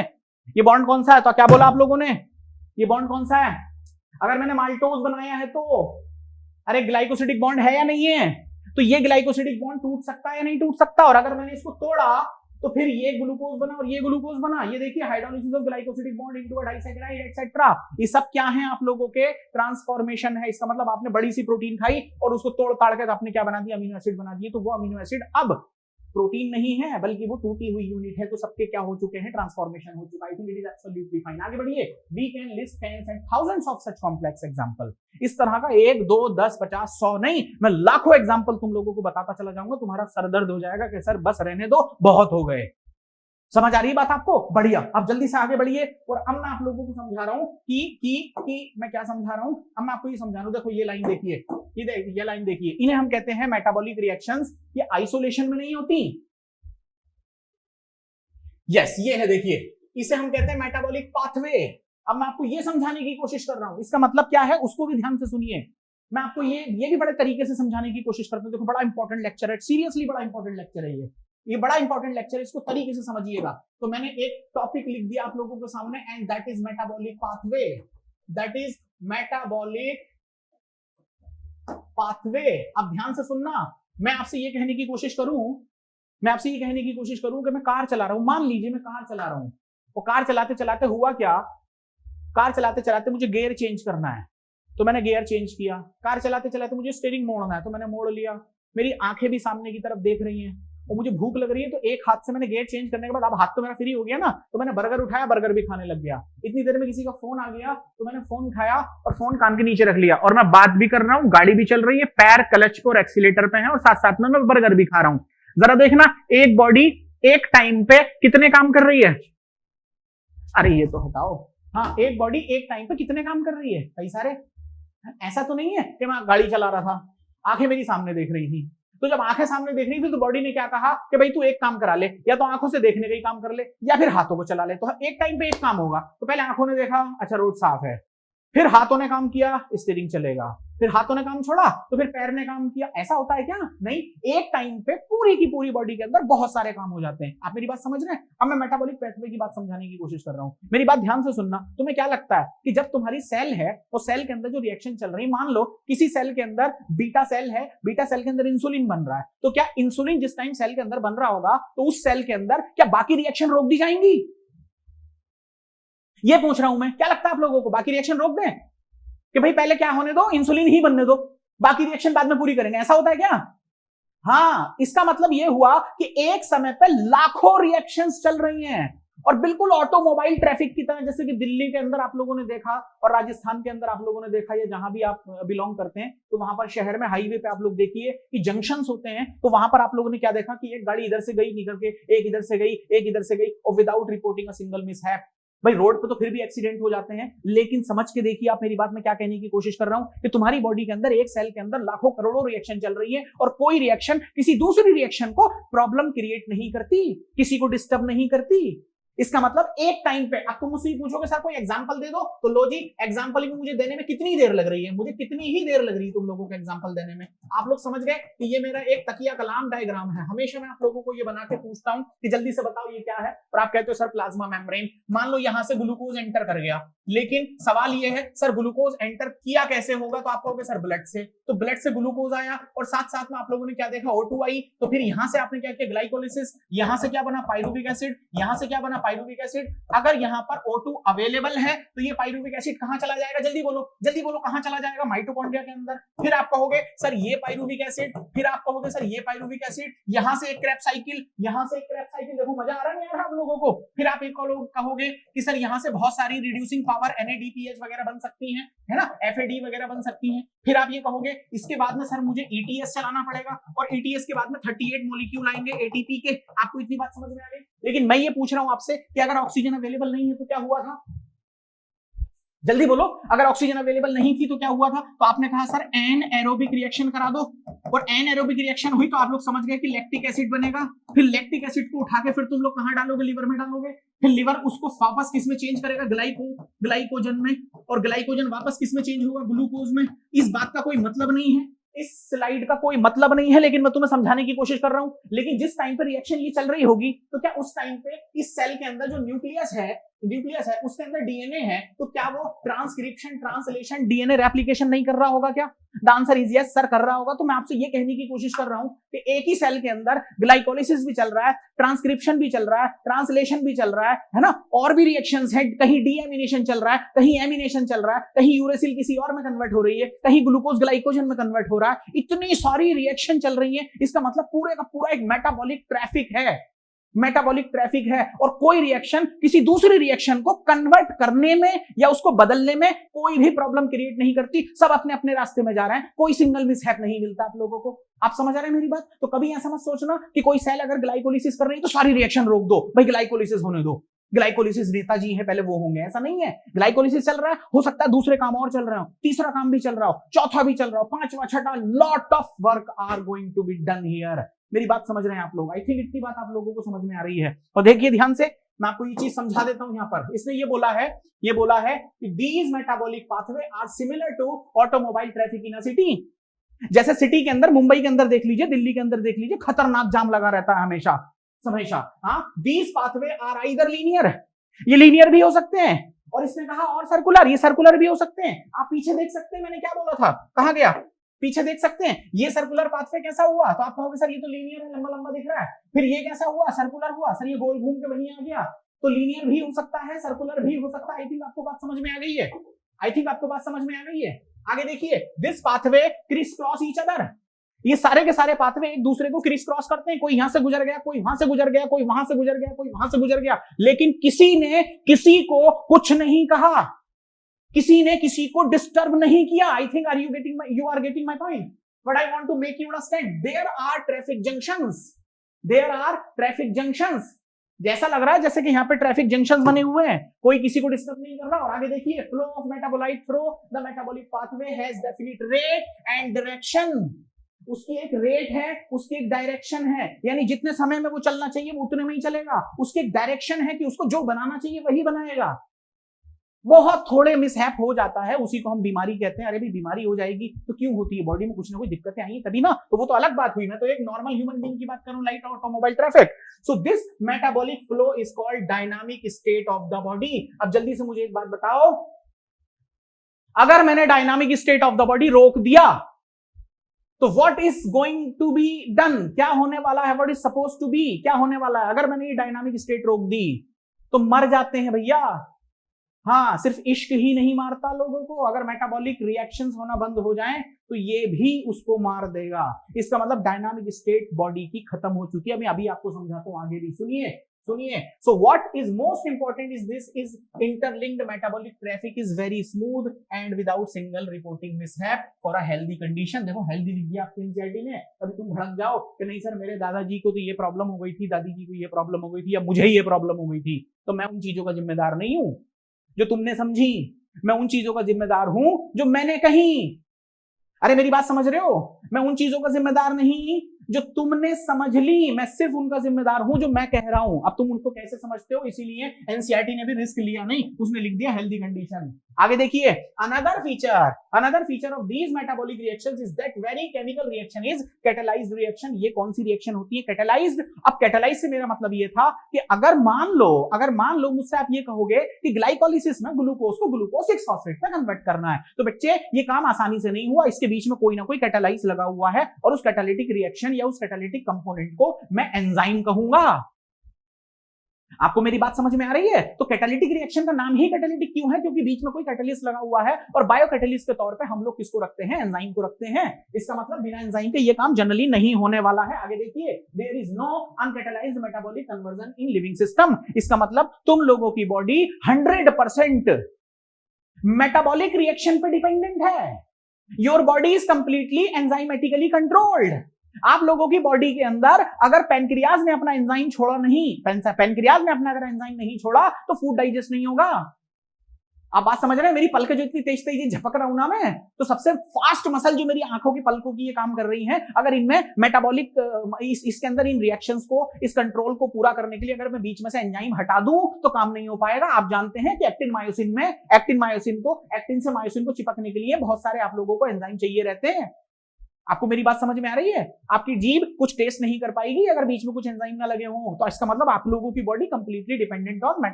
ये बॉन्ड कौन सा है, तो क्या बोला आप लोगों ने, ये बॉन्ड कौन सा है? अगर मैंने माल्टोज बनाया है तो अरे ग्लाइकोसिडिक बॉन्ड है या नहीं है, तो ये ग्लाइकोसिडिक बॉन्ड टूट सकता है या नहीं टूट सकता, और अगर मैंने इसको तोड़ा तो फिर ये ग्लूकोज बना और ये ग्लूकोज बना। ये देखिए hydrolysis of glycosidic bond into a disaccharide etcetera, ये सब क्या है आप लोगों के ट्रांसफॉर्मेशन है। इसका मतलब आपने बड़ी सी प्रोटीन खाई और उसको तोड़ ताड़ के आपने क्या बना दिया, अमीनो एसिड बना दिए। तो वो अमीनो एसिड अब प्रोटीन नहीं है बल्कि वो टूटी हुई यूनिट है, तो सबके क्या हो चुके हैं, ट्रांसफॉर्मेशन हो चुका है। I think it is absolutely fine. आगे बढ़िए, we can list tens and thousands of such complex example. इस तरह का 1, 2, 10, 50, 100 नहीं, मैं लाखों एग्जांपल तुम लोगों को बताता चला जाऊंगा, तुम्हारा सर दर्द हो जाएगा कि सर बस रहने दो, बहुत हो गए। समझ आ रही बात आपको? बढ़िया। अब जल्दी से आगे बढ़िए, और अब मैं आप लोगों को समझा रहा हूं कि मैं क्या समझा रहा हूं, अब मैं आपको ये समझा रहा हूं। देखो ये लाइन देखिए, ये लाइन देखिए, इन्हें हम कहते हैं मेटाबॉलिक रिएक्शंस। ये आइसोलेशन में नहीं होती, यस ये है, देखिए इसे हम कहते हैं मेटाबॉलिक पाथवे। अब मैं आपको ये समझाने की कोशिश कर रहा हूं, इसका मतलब क्या है उसको भी ध्यान से सुनिए। मैं आपको ये भी बड़े तरीके से समझाने की कोशिश करता हूं। देखो बड़ा इंपॉर्टेंट लेक्चर है, सीरियसली बड़ा इंपॉर्टेंट लेक्चर है ये बड़ा इंपॉर्टेंट लेक्चर है, इसको तरीके से समझिएगा। तो मैंने एक टॉपिक लिख दिया आप लोगों के सामने, and that is metabolic pathway, that is metabolic pathway. अब ध्यान से सुनना, मैं आपसे ये कहने की कोशिश करूं कि मैं कार चला रहा हूं, मान लीजिए मैं कार चला रहा हूं, और कार चलाते चलाते हुआ क्या, कार चलाते चलाते मुझे गियर चेंज करना है, तो मैंने गियर चेंज किया। कार चलाते चलाते मुझे स्टीयरिंग मोड़ना है, तो मैंने मोड़ लिया। मेरी आंखें भी सामने की तरफ देख रही हैं, और मुझे भूख लग रही है, तो एक हाथ से मैंने गियर चेंज करने के बाद अब हाथ तो मेरा फ्री हो गया ना, तो मैंने बर्गर उठाया, बर्गर भी खाने लग गया। इतनी देर में किसी का फोन आ गया, तो मैंने फोन उठाया और फोन कान के नीचे रख लिया, और मैं बात भी कर रहा हूँ, गाड़ी भी चल रही है, पैर क्लच पे और एक्सीलेटर पे है, और साथ साथ में मैं बर्गर भी खा रहा हूं। जरा देखना, एक बॉडी एक टाइम पे कितने काम कर रही है? अरे ये तो हटाओ, हाँ एक बॉडी एक टाइम पे कितने काम कर रही है? कई सारे। ऐसा तो नहीं है कि मैं गाड़ी चला रहा था, आंखें मेरी सामने देख रही थी, तो जब आंखें सामने देख रही थी तो बॉडी ने क्या कहा कि भाई तू एक काम करा ले, या तो आंखों से देखने का ही काम कर ले, या फिर हाथों को चला ले, तो एक टाइम पे एक काम होगा। तो पहले आंखों ने देखा, अच्छा रोड साफ है, फिर हाथों ने काम किया, स्टीयरिंग चलेगा, फिर हाथों ने काम छोड़ा तो फिर पैर ने काम किया। ऐसा होता है क्या? नहीं, एक टाइम पे पूरी की पूरी बॉडी के अंदर बहुत सारे काम हो जाते हैं। आप मेरी बात समझ रहे हैं? अब मैं मेटाबॉलिक पेथवे की बात समझाने की कोशिश कर रहा हूं, मेरी बात ध्यान से सुनना। तुम्हें क्या लगता है कि जब तुम्हारी सेल है और सेल के अंदर जो रिएक्शन चल रही है, मान लो किसी सेल के अंदर बीटा सेल है, बीटा सेल के अंदर इंसुलिन बन रहा है, तो क्या इंसुलिन जिस टाइम सेल के अंदर बन रहा होगा तो उस सेल के अंदर क्या बाकी रिएक्शन रोक दी जाएंगी? ये पूछ रहा हूं मैं। क्या लगता है आप लोगों को, बाकी रिएक्शन रोक दें कि भाई पहले क्या होने दो, इंसुलिन ही बनने दो, बाकी रिएक्शन बाद में पूरी करेंगे? ऐसा होता है क्या? हाँ, इसका मतलब यह हुआ कि एक समय पे लाखों रिएक्शंस चल रही हैं और बिल्कुल ऑटोमोबाइल ट्रैफिक की तरह, जैसे कि दिल्ली के अंदर आप लोगों ने देखा और राजस्थान के अंदर आप लोगों ने देखा, या जहां भी आप बिलोंग करते हैं, तो वहां पर शहर में हाईवे पे आप लोग देखिए कि जंक्शंस होते हैं, तो वहां पर आप लोगों ने क्या देखा कि एक गाड़ी इधर से गई निकल के, एक इधर से गई, एक इधर से गई, और without reporting a single mishap. भाई रोड पे तो फिर भी एक्सीडेंट हो जाते हैं, लेकिन समझ के देखिए आप मेरी बात में क्या कहने की कोशिश कर रहा हूं कि तुम्हारी बॉडी के अंदर एक सेल के अंदर लाखों करोड़ों रिएक्शन चल रही है और कोई रिएक्शन किसी दूसरी रिएक्शन को प्रॉब्लम क्रिएट नहीं करती, किसी को डिस्टर्ब नहीं करती। इसका मतलब एक टाइम पे, अब तुम मुझसे पूछोगे सर कोई एग्जांपल दे दो, तो लो जी, एग्जांपल भी मुझे देने में कितनी देर लग रही है, मुझे कितनी ही देर लग रही है तुम लोगों को एग्जांपल देने में। आप लोग समझ गए कि ये मेरा एक तकिया कलाम डायग्राम है। हमेशा मैं आप लोगों को ये बना के पूछता हूं कि जल्दी से बताओ ये क्या है, और आप कहते हो सर प्लाज्मा मेम्ब्रेन। मान लो यहां से ग्लूकोज एंटर कर गया, लेकिन सवाल ये है सर ग्लूकोज एंटर किया कैसे होगा, तो आप कहोगे सर ब्लड से, तो ब्लड से ग्लूकोज आया और साथ साथ में आप लोगों ने क्या देखा, O2 आई, तो फिर यहां से आपने क्या किया, ग्लाइकोलिसिस, यहां से क्या बना, पाइरुविक एसिड, यहां से क्या बना, पाइरुविक एसिड। अगर यहां पर O2 अवेलेबल है तो ये पाइरुविक एसिड कहां चला जाएगा, जल्दी बोलो कहां चला जाएगा, माइटोकॉन्ड्रिया के अंदर। फिर आप कहोगे सर ये पाइरुविक एसिड, फिर आप कहोगे सर ये पाइरुविक एसिड, यहां से एक क्रैप साइकिल, यहां से एक क्रैप साइकिल, देखो मजा आ रहा है यार आप लोगों को। फिर आप एक कहोगे कि सर यहां से बहुत सारी रिड्यूसिंग पावर NADPH वगैरह बन सकती हैं, है ना, FAD वगैरह बन सकती हैं। फिर आप ये कहोगे इसके बाद में सर मुझे ETS चलाना पड़ेगा, और ETS के बाद में 38 मॉलिक्यूल आएंगे ATP के। आपको इतनी बात समझ में आ गई? लेकिन मैं ये पूछ रहा हूं आपसे कि अगर ऑक्सीजन अवेलेबल नहीं है तो क्या हुआ था, जल्दी बोलो। अगर ऑक्सीजन अवेलेबल नहीं थी तो क्या हुआ था, तो आपने कहा सर एन एरोबिक रिएक्शन करा दो, और एन एरोबिक रिएक्शन हुई तो आप लोग समझ गए कि लैक्टिक एसिड बनेगा। फिर लैक्टिक एसिड को उठा के फिर तुम लोग कहां डालोगे, लिवर में डालोगे। फिर लिवर उसको वापस किस में चेंज करेगा, ग्लाइकोजन में, और ग्लाइकोजन वापस किस में चेंज होगा, ग्लूकोज में। इस बात का कोई मतलब नहीं है, इस स्लाइड का कोई मतलब नहीं है, लेकिन मैं तुम्हें समझाने की कोशिश कर रहा हूं। लेकिन जिस टाइम पे रिएक्शन ये चल रही होगी, तो क्या उस टाइम पे इस सेल के अंदर जो न्यूक्लियस है उसके अंदर डीएनए है, तो क्या वो ट्रांसक्रिप्शन, ट्रांसलेशन, डीएनए रेप्लिकेशन नहीं कर रहा होगा क्या? The answer is yes sir, कर रहा होगा। तो मैं आपसे ये कहने की कोशिश कर रहा हूं कि एक ही सेल के अंदर ग्लाइकोलिसिस भी चल रहा है, ट्रांसक्रिप्शन भी चल रहा है, ट्रांसलेशन भी चल रहा है ना, और भी रिएक्शंस हैं, कहीं डीएमिनेशन चल रहा है, कहीं एमिनेशन चल रहा है, कहीं यूरेसिल किसी और में कन्वर्ट हो रही है, कहीं ग्लूकोज ग्लाइकोजन में कन्वर्ट हो रहा है। इतनी सारी रिएक्शन चल रही है, इसका मतलब पूरे का पूरा एक मेटाबॉलिक ट्रैफिक है, मेटाबॉलिक ट्रैफिक है, और कोई रिएक्शन किसी दूसरी रिएक्शन को कन्वर्ट करने में या उसको बदलने में कोई भी प्रॉब्लम क्रिएट नहीं करती। सब अपने अपने रास्ते में जा रहे हैं, कोई सिंगल मिसहैप नहीं मिलता आप लोगों को। आप समझ आ रहे हैं मेरी बात? तो कभी ऐसा मत सोचना कि कोई सेल अगर ग्लाइकोलिसिस कर रही है तो सारी रिएक्शन रोक दो, भाई ग्लाइकोलिसिस होने दो, ग्लाइकोलिसिस नेताजी है पहले वो होंगे, ऐसा नहीं है। ग्लाइकोलिसिस चल रहा है, हो सकता है दूसरे काम और चल रहे हो, तीसरा काम भी चल रहा हो, चौथा भी चल रहा हो, पांचवा, छठा, lot of work are going to be done here. मेरी बात समझ रहे हैं आप लोग? आई थिंक इतनी बात आप लोगों को समझ में आ रही है। और देखिए ध्यान से, मैं आपको ये चीज समझा देता हूं। यहां पर इसने ये बोला है कि these metabolic pathway are similar to automobile traffic in a city. जैसे सिटी के अंदर, मुंबई के अंदर देख लीजिए, दिल्ली के अंदर देख लीजिए, खतरनाक जाम लगा रहता है हमेशा। हाँ, these pathway are either linear, ये लीनियर भी हो सकते हैं, और इसने कहा और सर्कुलर, ये सर्कुलर भी हो सकते हैं। आप पीछे देख सकते हैं मैंने क्या बोला था, कहां गया, पीछे देख सकते हैं। ये सर्कुलर पाथवे कैसा हुआ, तो आप कहोगे सर ये तो लीनियर है, लंबा लंबा दिख रहा है। फिर ये कैसा हुआ, सर्कुलर हुआ, सर ये गोल घूम के वहीं आ गया। तो लीनियर भी हो सकता है, सर्कुलर भी हो सकता है। आई थिंक आपको बात समझ में आ गई है, आगे देखिए, this pathway criss cross each other, ये सारे के सारे पाथवे एक दूसरे को क्रिस क्रॉस करते हैं। कोई यहां से गुजर गया, कोई वहां से गुजर गया, कोई वहां से गुजर गया, कोई वहां से गुजर गया, लेकिन किसी ने किसी को कुछ नहीं कहा, किसी ने किसी को डिस्टर्ब नहीं किया। I think you are getting my point. But I want to make you understand, there are traffic junctions. जैसा लग रहा है जैसे कि यहाँ पे ट्रैफिक जंक्शंस बने हुए हैं, कोई किसी को डिस्टर्ब नहीं कर रहा। और आगे देखिए, flow of metabolite through the metabolic pathway has definite rate and direction. उसकी एक रेट है, उसकी एक डायरेक्शन है, यानी जितने समय में वो चलना चाहिए वो उतने में ही चलेगा। उसकी एक डायरेक्शन है कि उसको जो बनाना चाहिए वही बनाएगा। बहुत थोड़े मिसहैप हो जाता है, उसी को हम बीमारी कहते हैं। अरे भाई बीमारी हो जाएगी तो क्यों होती है, बॉडी में कुछ ना कुछ दिक्कतें आई तभी ना, तो वो तो अलग बात हुई। मैं तो एक नॉर्मल ह्यूमन बीइंग की बात करूं, light automobile traffic. So this metabolic flow is called dynamic state of the body. अब जल्दी से मुझे एक बात बताओ, अगर मैंने dynamic state of the body रोक दिया तो what is going to be done, क्या होने वाला है, what is suppose to be, क्या होने वाला है। अगर मैंने ये डायनामिक स्टेट रोक दी तो मर जाते हैं भैया। हाँ, सिर्फ इश्क ही नहीं मारता लोगों को, अगर मेटाबॉलिक रिएक्शंस होना बंद हो जाएं तो ये भी उसको मार देगा। इसका मतलब डायनामिक स्टेट बॉडी की खत्म हो चुकी है। मैं अभी आपको समझाता हूं, आगे भी सुनिए सुनिए। So what is most important is this is interlinked metabolic traffic is very smooth and without single reporting mishap for a healthy condition. देखो हेल्दी लिख दिया आपकी एनसीईआरटी ने, कभी तुम भड़क जाओ कि नहीं सर मेरे दादाजी को तो ये प्रॉब्लम हो गई थी, दादी जी को ये प्रॉब्लम हो गई थी, या मुझे ये प्रॉब्लम हो गई थी, तो मैं उन चीजों का जिम्मेदार नहीं हूं जो तुमने समझी, मैं उन चीजों का जिम्मेदार हूं जो मैंने कही। अरे मेरी बात समझ रहे हो, मैं उन चीजों का जिम्मेदार नहीं जो तुमने समझ ली, मैं सिर्फ उनका जिम्मेदार हूं जो मैं कह रहा हूं। अब तुम उनको कैसे समझते हो, इसीलिए एनसीईआरटी ने भी रिस्क लिया नहीं, उसने लिख दिया हेल्दी कंडीशन। आगे देखिए, another feature of these metabolic reactions is that very chemical reaction is catalysed reaction. ये कौन सी रिएक्शन होती है, कैटालाइज्ड। अब कैटालाइज से मेरा मतलब ये था कि अगर मान लो मुझसे आप ये कहोगे कि ग्लाइकोलिसिस में ग्लूकोज को ग्लूकोज 6 फॉस्फेट में कन्वर्ट करना है, तो बच्चे ये काम आसानी से नहीं हुआ, इसके बीच में कोई ना कोई कैटालाइज लगा हुआ है, और उस कैटालिटिक रिएक्शन या उस कैटालिटिक कंपोनेंट को मैं एंजाइम कहूंगा। आपको मेरी बात समझ में आ रही है। तो कैटालिटिक रिएक्शन का नाम ही कैटालिटिक क्यों है, क्योंकि बीच में कोई कैटालिस्ट लगा हुआ है, और बायो कैटालिस्ट के तौर पे हम लोग किसको रखते हैं, एंजाइम को रखते हैं। इसका मतलब बिना एंजाइम के ये काम जनरली नहीं होने वाला है। आगे देखिए, there is no uncatalysed metabolic conversion in living system. इसका मतलब तुम लोगों की बॉडी 100% मेटाबॉलिक रिएक्शन पे डिपेंडेंट है। Your body is completely enzymatically controlled. आप लोगों की बॉडी के अंदर अगर पैनक्रियाज ने अपना एंजाइम छोड़ा नहीं, पैनक्रियाज ने अपना अगर एंजाइम नहीं छोड़ा तो फूड डाइजेस्ट नहीं होगा। आप बात समझ रहे हैं, मेरी पलकें जो इतनी तेज तेज झपक रहा हूं ना मैं, तो सबसे फास्ट मसल जो मेरी आंखों की पलकों की ये काम कर रही हैं, अगर इनमें मेटाबॉलिक इसके अंदर इन रिएक्शंस को, इस कंट्रोल को पूरा करने के लिए अगर मैं बीच में से एंजाइम हटा दूं तो काम नहीं हो पाएगा। आप जानते हैं कि एक्टिन से मायोसिन को चिपकने के लिए बहुत सारे आप लोगों को एंजाइम चाहिए रहते हैं। आपको मेरी बात समझ में आ रही है। आपकी जीभ कुछ टेस्ट नहीं कर पाएगी अगर बीच में कुछ एंजाइम ना लगे हों, तो इसका मतलब आप लोगों की body completely dependent on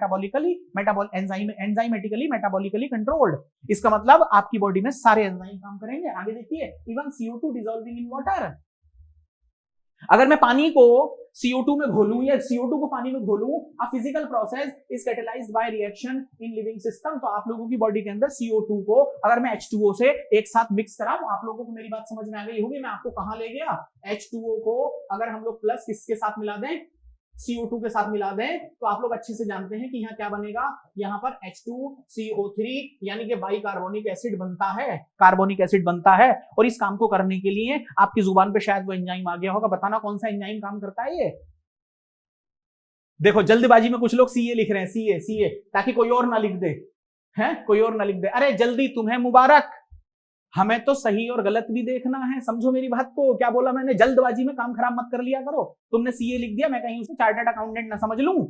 enzymatically metabolically controlled. इसका मतलब आपकी बॉडी में सारे एंजाइम काम करेंगे। आगे देखिए, even CO2 dissolving in water. अगर मैं पानी को CO2 में घोलूं या CO2 को पानी में घोलूं, a physical process is catalysed by reaction in living system. तो आप लोगों की बॉडी के अंदर CO2 को अगर मैं H2O से एक साथ मिक्स कराऊं, आप लोगों को मेरी बात समझ में आ गई होगी। मैं आपको कहां ले गया, H2O को अगर हम लोग प्लस किसके साथ मिला दें, CO2 के साथ मिला दें, तो आप लोग अच्छे से जानते हैं कि यहाँ क्या बनेगा, यहाँ पर H2CO3 यानी कि बाई कार्बोनिक एसिड बनता है, कार्बोनिक एसिड बनता है। और इस काम को करने के लिए आपकी जुबान पे शायद वो एंजाइम आ गया होगा, बताना कौन सा एंजाइम काम करता है ये। देखो जल्दबाजी में कुछ लोग CA लिख रहे हैं, CA ताकि कोई और ना लिख दे, हैं कोई और ना लिख दे। अरे जल्दी तुम्हें मुबारक, हमें तो सही और गलत भी देखना है, समझो मेरी बात को। क्या बोला मैंने, जल्दबाजी में काम खराब मत कर लिया करो। तुमने CA लिख दिया, मैं कहीं उसे चार्टर्ड अकाउंटेंट ना समझ लूं।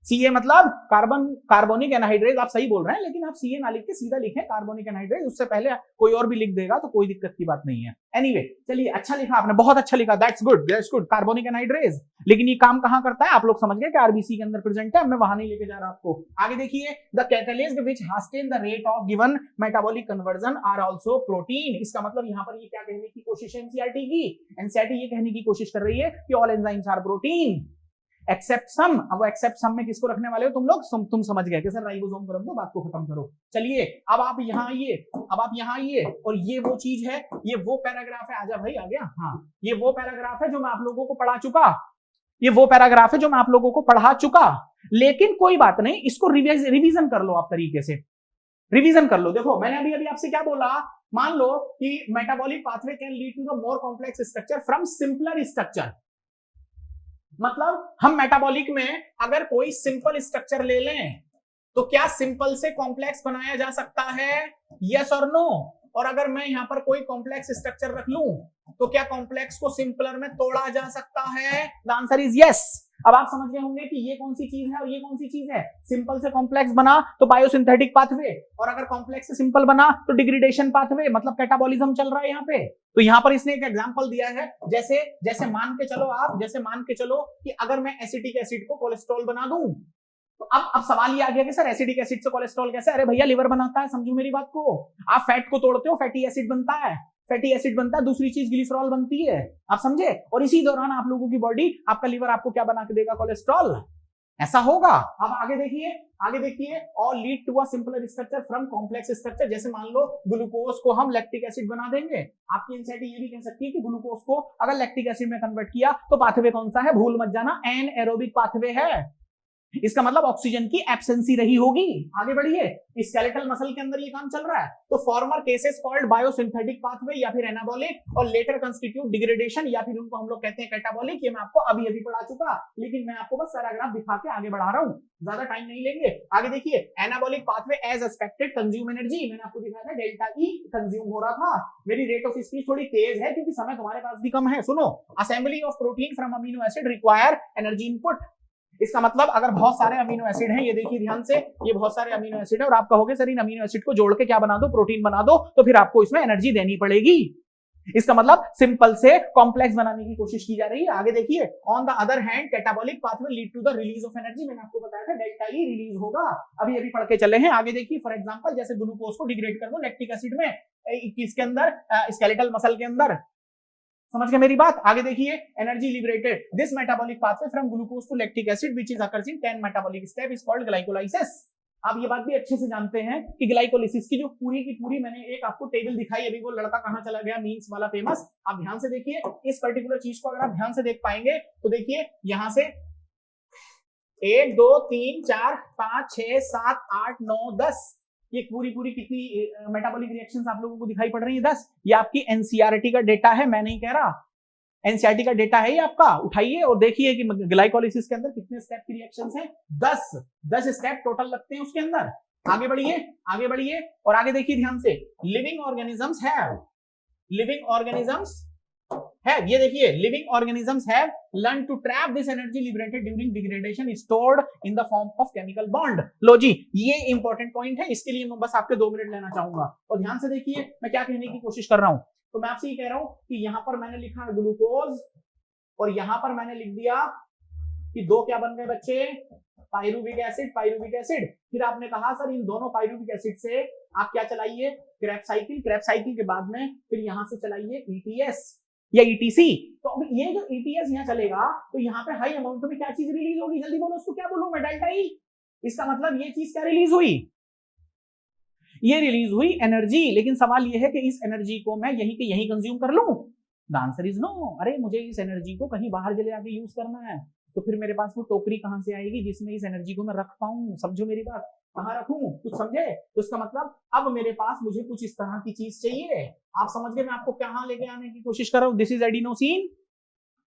CA मतलब कार्बोनिक एनहाइड्रेज, आप सही बोल रहे हैं, लेकिन आप CA ना लिख के सीधा लिखें कार्बोनिक एनहाइड्रेज, उससे पहले कोई और भी लिख देगा तो कोई दिक्कत की बात नहीं है। एनीवे, चलिए अच्छा लिखा आपने, बहुत अच्छा लिखा, दैट्स गुड कार्बोनिक एनहाइड्रेज। लेकिन ये काम कहां करता है, आप लोग समझ गए कि RBC के अंदर प्रेजेंट है, मैं वहां नहीं लेके जा रहा आपको। आगे देखिए, the catalyst which hasten the rate of given metabolic conversion are also protein. इसका मतलब यहां पर ये क्या कहने की कोशिश है एनसीईआरटी की, एनसीईआरटी ये कहने की कोशिश कर रही है कि all enzymes are protein except some. अब एक्सेप्ट सम में किसको रखने वाले हो तुम लोग, तुम समझ गए कि सर राइबोसोम को रख दो, बात को खत्म करो। चलिए अब आप यहाँ आइए, और ये वो चीज है, ये वो पैराग्राफ है, आजा भाई आ गया, हाँ ये वो पैराग्राफ है जो मैं आप लोगों को पढ़ा चुका, लेकिन कोई बात नहीं, इसको रिवीजन कर लो, आप तरीके से रिवीजन कर लो। देखो मैंने अभी आपसे क्या बोला, मान लो कि metabolic pathway can lead to the more complex structure from simpler structure. मतलब हम मेटाबॉलिक में अगर कोई सिंपल स्ट्रक्चर ले लें तो क्या सिंपल से कॉम्प्लेक्स बनाया जा सकता है, यस और नो। और अगर मैं यहां पर कोई कॉम्प्लेक्स स्ट्रक्चर रख लूं तो क्या कॉम्प्लेक्स को सिंपलर में तोड़ा जा सकता है, द आंसर इज यस। अब आप समझ गए होंगे कि ये कौन सी चीज है और ये कौन सी चीज है। सिंपल से कॉम्प्लेक्स बना तो बायोसिंथेटिक पाथवे, और अगर कॉम्प्लेक्स से सिंपल बना तो डिग्रेडेशन पाथवे, मतलब कैटाबॉलिज्म चल रहा है यहाँ पे। तो यहाँ पर इसने एक एग्जांपल दिया है, जैसे जैसे मान के चलो आप, जैसे मान के चलो कि अगर मैं एसिटिक एसिड को कोलेस्ट्रॉल बना दूं, तो अब सवाल ये आ गया कि सर एसिडिक एसिड से कोलेस्ट्रॉल कैसे? अरे भैया लिवर बनाता है, समझो मेरी बात को। आप फैट को तोड़ते हो, फैटी एसिड बनता है, फैटी एसिड बनता है, दूसरी चीज ग्लिसरॉल बनती है, आप समझे। और इसी दौरान आप लोगों की बॉडी, आपका लिवर आपको क्या बना के देगा? कोलेस्ट्रॉल। ऐसा होगा। अब आगे देखिए, आगे देखिए, और lead to a simpler structure from complex structure. जैसे मान लो ग्लूकोज को हम लैक्टिक एसिड बना देंगे। आपकी एनसीईआरटी ये भी कह सकती है कि ग्लूकोज को अगर लैक्टिक एसिड में कन्वर्ट किया तो पाथवे कौन सा है? भूल मत जाना, एनएरोबिक पाथवे है। इसका मतलब ऑक्सीजन की एब्सेंसी रही होगी। आगे बढ़िए, स्केलेटल मसल के अंदर ये काम चल रहा है। तो farmer cases called biosynthetic pathway या फिर एनाबॉलिक, और लेटर कंस्टिट्यूट डिग्रेडेशन या फिर उनको हम लोग कहते हैं कैटाबॉलिक। ये मैं आपको अभी अभी पढ़ा चुका, लेकिन मैं आपको बस पैराग्राफ दिखा के आगे बढ़ा रहा हूं, ज्यादा टाइम नहीं लेंगे। आगे देखिए, anabolic pathway as expected consume energy. मैंने आपको दिखाया था डेल्टा ई कंज्यूम हो रहा था। मेरी रेट ऑफ स्पीच थोड़ी तेज है क्योंकि समय तुम्हारे पास भी कम है। सुनो, assembly of protein from amino acid require energy input. इसका मतलब अगर बहुत सारे अमीनो एसिड हैं, ये देखिए ध्यान से, ये बहुत सारे अमीनो एसिड है और आप कहोगे सर इन अमीनो एसिड को जोड़ के क्या बना दो? प्रोटीन बना दो, तो फिर आपको इसमें एनर्जी देनी पड़ेगी। इसका मतलब सिंपल से कॉम्प्लेक्स बनाने की कोशिश की जा रही है। आगे देखिए, on the other hand catabolic pathway lead to the release of energy. मैंने आपको बताया था डेल्टा ई रिलीज होगा, अभी अभी पढ़ के चले हैं। आगे देखिए, फॉर एग्जांपल जैसे ग्लूकोज को डिग्रेड कर दो लैक्टिक एसिड में, किसके अंदर? स्केलेटल मसल के अंदर। समझ गए मेरी बात? आगे देखिए, energy liberated this metabolic pathway from glucose to lactic acid which is occurs in 10 metabolic step is called glycolysis. आप ये बात भी अच्छे से जानते हैं कि ग्लाइकोलाइसिस की जो पूरी की पूरी मैंने एक आपको टेबल दिखाई, अभी वो लड़का कहां चला गया मीम्स वाला फेमस, आप ध्यान से देखिए इस पर्टिकुलर चीज को। अगर आप ध्यान से देख पाएंगे तो देखिए यहां से 1 2 3 4 5 6 7 8 9 10, ये पूरी पूरी कितनी मेटाबॉलिक रिएक्शंस आप लोगों को दिखाई पड़ रही है? 10। ये आपकी एनसीईआरटी का डेटा है, मैं नहीं कह रहा, एनसीईआरटी का डेटा है ये आपका। उठाइए और देखिए कि ग्लाइकोलाइसिस के अंदर कितने स्टेप की रिएक्शंस हैं? 10 स्टेप टोटल लगते हैं उसके अंदर। आगे बढ़िए, आगे बढ़िए, और आगे देखिए ध्यान से, लिविंग ऑर्गेनिजम्स है, ये देखिए living organisms have learn to trap this energy liberated during degradation stored in the form of chemical bond. लो जी, ये इंपॉर्टेंट पॉइंट है, इसके लिए मैं बस आपके 2 मिनट लेना चाहूंगा। और ध्यान से देखिए मैं क्या कहने की कोशिश कर रहा हूं। तो मैं आपसे ये कह रहा हूं कि यहां पर मैंने लिखा है ग्लूकोज, और यहां पर मैंने लिख दिया कि 2 क्या बन गए बच्चे? Pyruvic acid, pyruvic acid. फिर आपने कहा सर इन दोनों पाइरुविक एसिड से आप क्या चलाइए? क्रेब्स साइकिल, क्रेब्स साइकिल के बाद में फिर यहां से चलाइए ईटीएस या ईटीसी। तो अब ये जो ईटीएस यहाँ चलेगा तो यहाँ पे हाई अमाउंट में क्या चीज रिलीज होगी? जल्दी बोलो, उसको क्या बोलूं मैं? Delta E. इसका मतलब ये चीज क्या रिलीज हुई? ये रिलीज हुई एनर्जी। लेकिन सवाल ये है कि इस एनर्जी को मैं यहीं के यहीं कंज्यूम कर लूं? The answer is no. अरे मुझे इस एनर्जी को कहीं बाहर चले आके यूज करना है, तो फिर मेरे पास वो टोकरी कहां से आएगी जिसमें इस एनर्जी को मैं रख पाऊं? समझो मेरी बात, कहां रखूं? कुछ समझे? तो इसका मतलब अब मेरे पास मुझे कुछ इस तरह की चीज चाहिए। आप समझ गए मैं आपको कहां लेके आने की कोशिश कर रहा हूं? This is adenosine,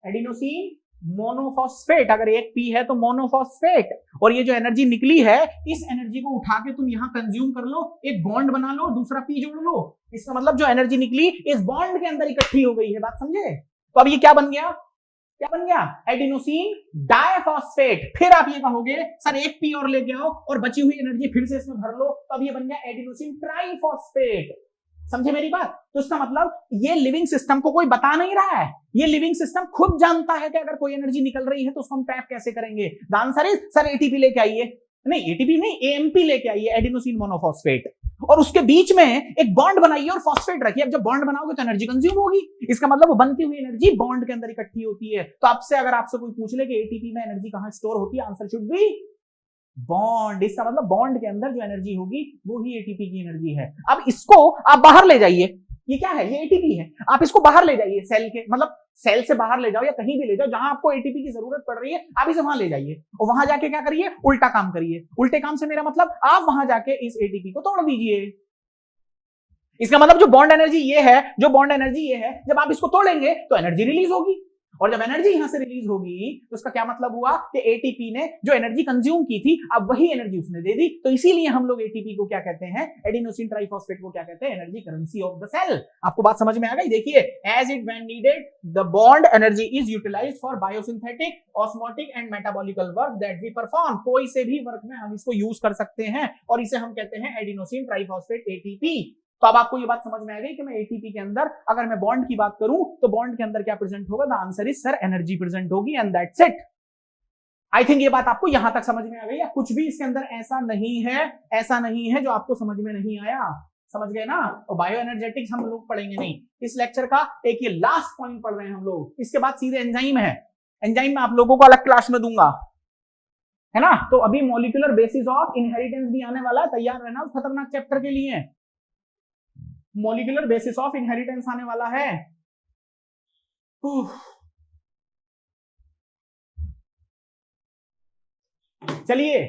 adenosine monophosphate. अगर एक पी है तो मोनोफॉस्फेट। और ये जो एनर्जी निकली है, इस एनर्जी को उठा के तुम यहां कंज्यूम कर लो, एक बॉन्ड बना लो, दूसरा पी जोड़ लो। इसका मतलब जो एनर्जी निकली इस बॉन्ड के अंदर इकट्ठी हो गई है। बात समझे? तो अब ये क्या बन गया? क्या बन गया? Adenosine diphosphate. फिर आप ये कहोगे सर एक पी और लेके आओ और बची हुई एनर्जी फिर से इसमें भर लो, तो अब ये बन गया एडिनोसिन ट्राइफॉस्फेट। समझे मेरी बात? तो इसका मतलब ये लिविंग सिस्टम को कोई बता नहीं रहा है, ये लिविंग सिस्टम खुद जानता है कि अगर कोई एनर्जी निकल रही है तो उसको हम ट्रैप कैसे करेंगे। The answer is sir ATP लेके आइए, नहीं एटीपी नहीं, एएमपी लेके आइए, एडिनोसिन मोनोफॉस्फेट, और उसके बीच में एक बॉन्ड बनाइए और फॉस्फेट रखिए। अब जब बॉन्ड बनाओगे तो एनर्जी कंज्यूम होगी। इसका मतलब वो बनती हुई एनर्जी बॉन्ड के अंदर इकट्ठी होती है। तो आपसे अगर आपसे कोई पूछ ले कि एटीपी में एनर्जी कहां स्टोर होती है, आंसर शुड बी बॉन्ड। इसका मतलब बॉन्ड के अंदर जो एनर्जी होगी वो ही एटीपी की एनर्जी है। अब इसको आप बाहर ले जाइए, ये क्या है? ये एटीपी है। आप इसको बाहर ले जाइए, सेल के मतलब सेल से बाहर ले जाओ या कहीं भी ले जाओ जहां आपको एटीपी की जरूरत पड़ रही है, आप इसे वहां ले जाइए और वहां जाके क्या करिए? उल्टा काम करिए। उल्टे काम से मेरा मतलब आप वहां जाके इस एटीपी को तोड़ दीजिए। इसका मतलब जो बॉन्ड एनर्जी ये है, जो बॉन्ड एनर्जी ये है, जब आप इसको तोड़ेंगे तो एनर्जी रिलीज होगी, और जब एनर्जी यहां से रिलीज होगी तो उसका क्या मतलब हुआ कि एटीपी ने जो एनर्जी कंज्यूम की थी अब वही एनर्जी उसने दे दी। तो इसीलिए हम लोग एटीपी को क्या कहते हैं, एडिनोसिन ट्राइफॉस्फेट को क्या कहते हैं, energy currency of the cell. आपको बात समझ में आ गई? देखिए, as it when needed the bond energy is utilised for biosynthetic, osmotic and metabolical work that we perform. कोई से भी वर्क में हम इसको यूज कर सकते हैं और इसे हम कहते हैं एडिनोसिन ट्राइफॉस्फेट, एटीपी। तो अब आपको ये बात समझ में आ गई कि मैं एटीपी के अंदर अगर मैं बॉन्ड की बात करूं तो बॉन्ड के अंदर क्या प्रेजेंट होगा? The answer is sir energy present होगी and that's it. I think ये बात आपको यहां तक समझ में आ गई, या कुछ भी इसके अंदर ऐसा नहीं है जो आपको समझ में नहीं आया। समझ गए ना? और बायो एनर्जेटिक्स हम लोग पढ़ेंगे नहीं इस लेक्चर का, एक ये लास्ट पॉइंट पढ़ रहे हैं हम लोग। इसके बाद सीधे एंजाइम है। एंजाइम में आप लोगों को अलग क्लास में दूंगा, है ना? तो अभी मॉलिक्यूलर बेसिस ऑफ इनहेरिटेंस भी आने वाला है, तैयार रहना उस खतरनाक चैप्टर के लिए। मॉलिक्यूलर बेसिस ऑफ इनहेरिटेंस आने वाला है। चलिए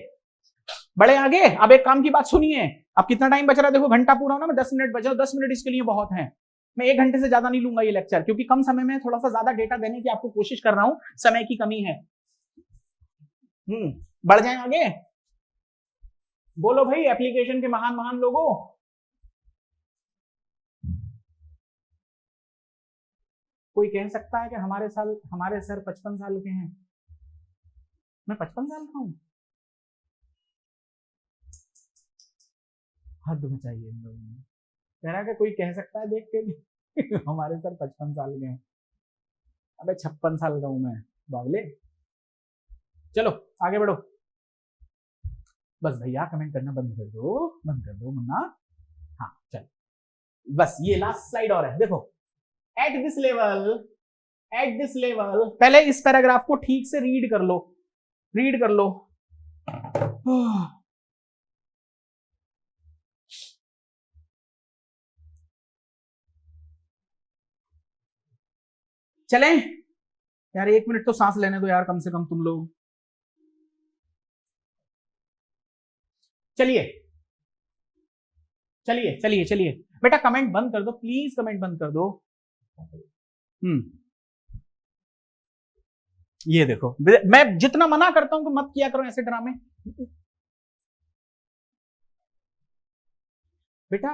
बड़े आगे। अब एक काम की बात सुनिए। अब कितना टाइम बच रहा है? देखो घंटा पूरा होना में 10 मिनट बचा, 10 मिनट इसके लिए बहुत है। मैं 1 घंटे से ज्यादा नहीं लूंगा ये लेक्चर, क्योंकि कम समय में थोड़ा सा ज्यादा डेटा देने की आपको कोशिश कर रहा हूं, समय की कमी है। बढ़ जाए आगे। बोलो भाई एप्लीकेशन के महान महान लोगों। कोई कह सकता है कि हमारे सर 55 साल के हैं? मैं 55 साल का हूं? हद मचाइए इन लोगों ने। कह रहा कि कोई कह सकता है देख के हमारे सर 55 साल के हैं। अबे 56 साल का हूं मैं, बावले। चलो आगे बढ़ो। बस भैया कमेंट करना बंद कर दो मुन्ना। हाँ चल, बस ये लास्ट स्लाइड और है। देखो एट दिस लेवल पहले इस पैराग्राफ को ठीक से रीड कर लो। चलें यार, 1 मिनट तो सांस लेने दो यार कम से कम तुम लोग। चलिए बेटा कमेंट बंद कर दो प्लीज, कमेंट बंद कर दो। ये देखो, मैं जितना मना करता हूं कि मत किया करो ऐसे ड्रामे। बेटा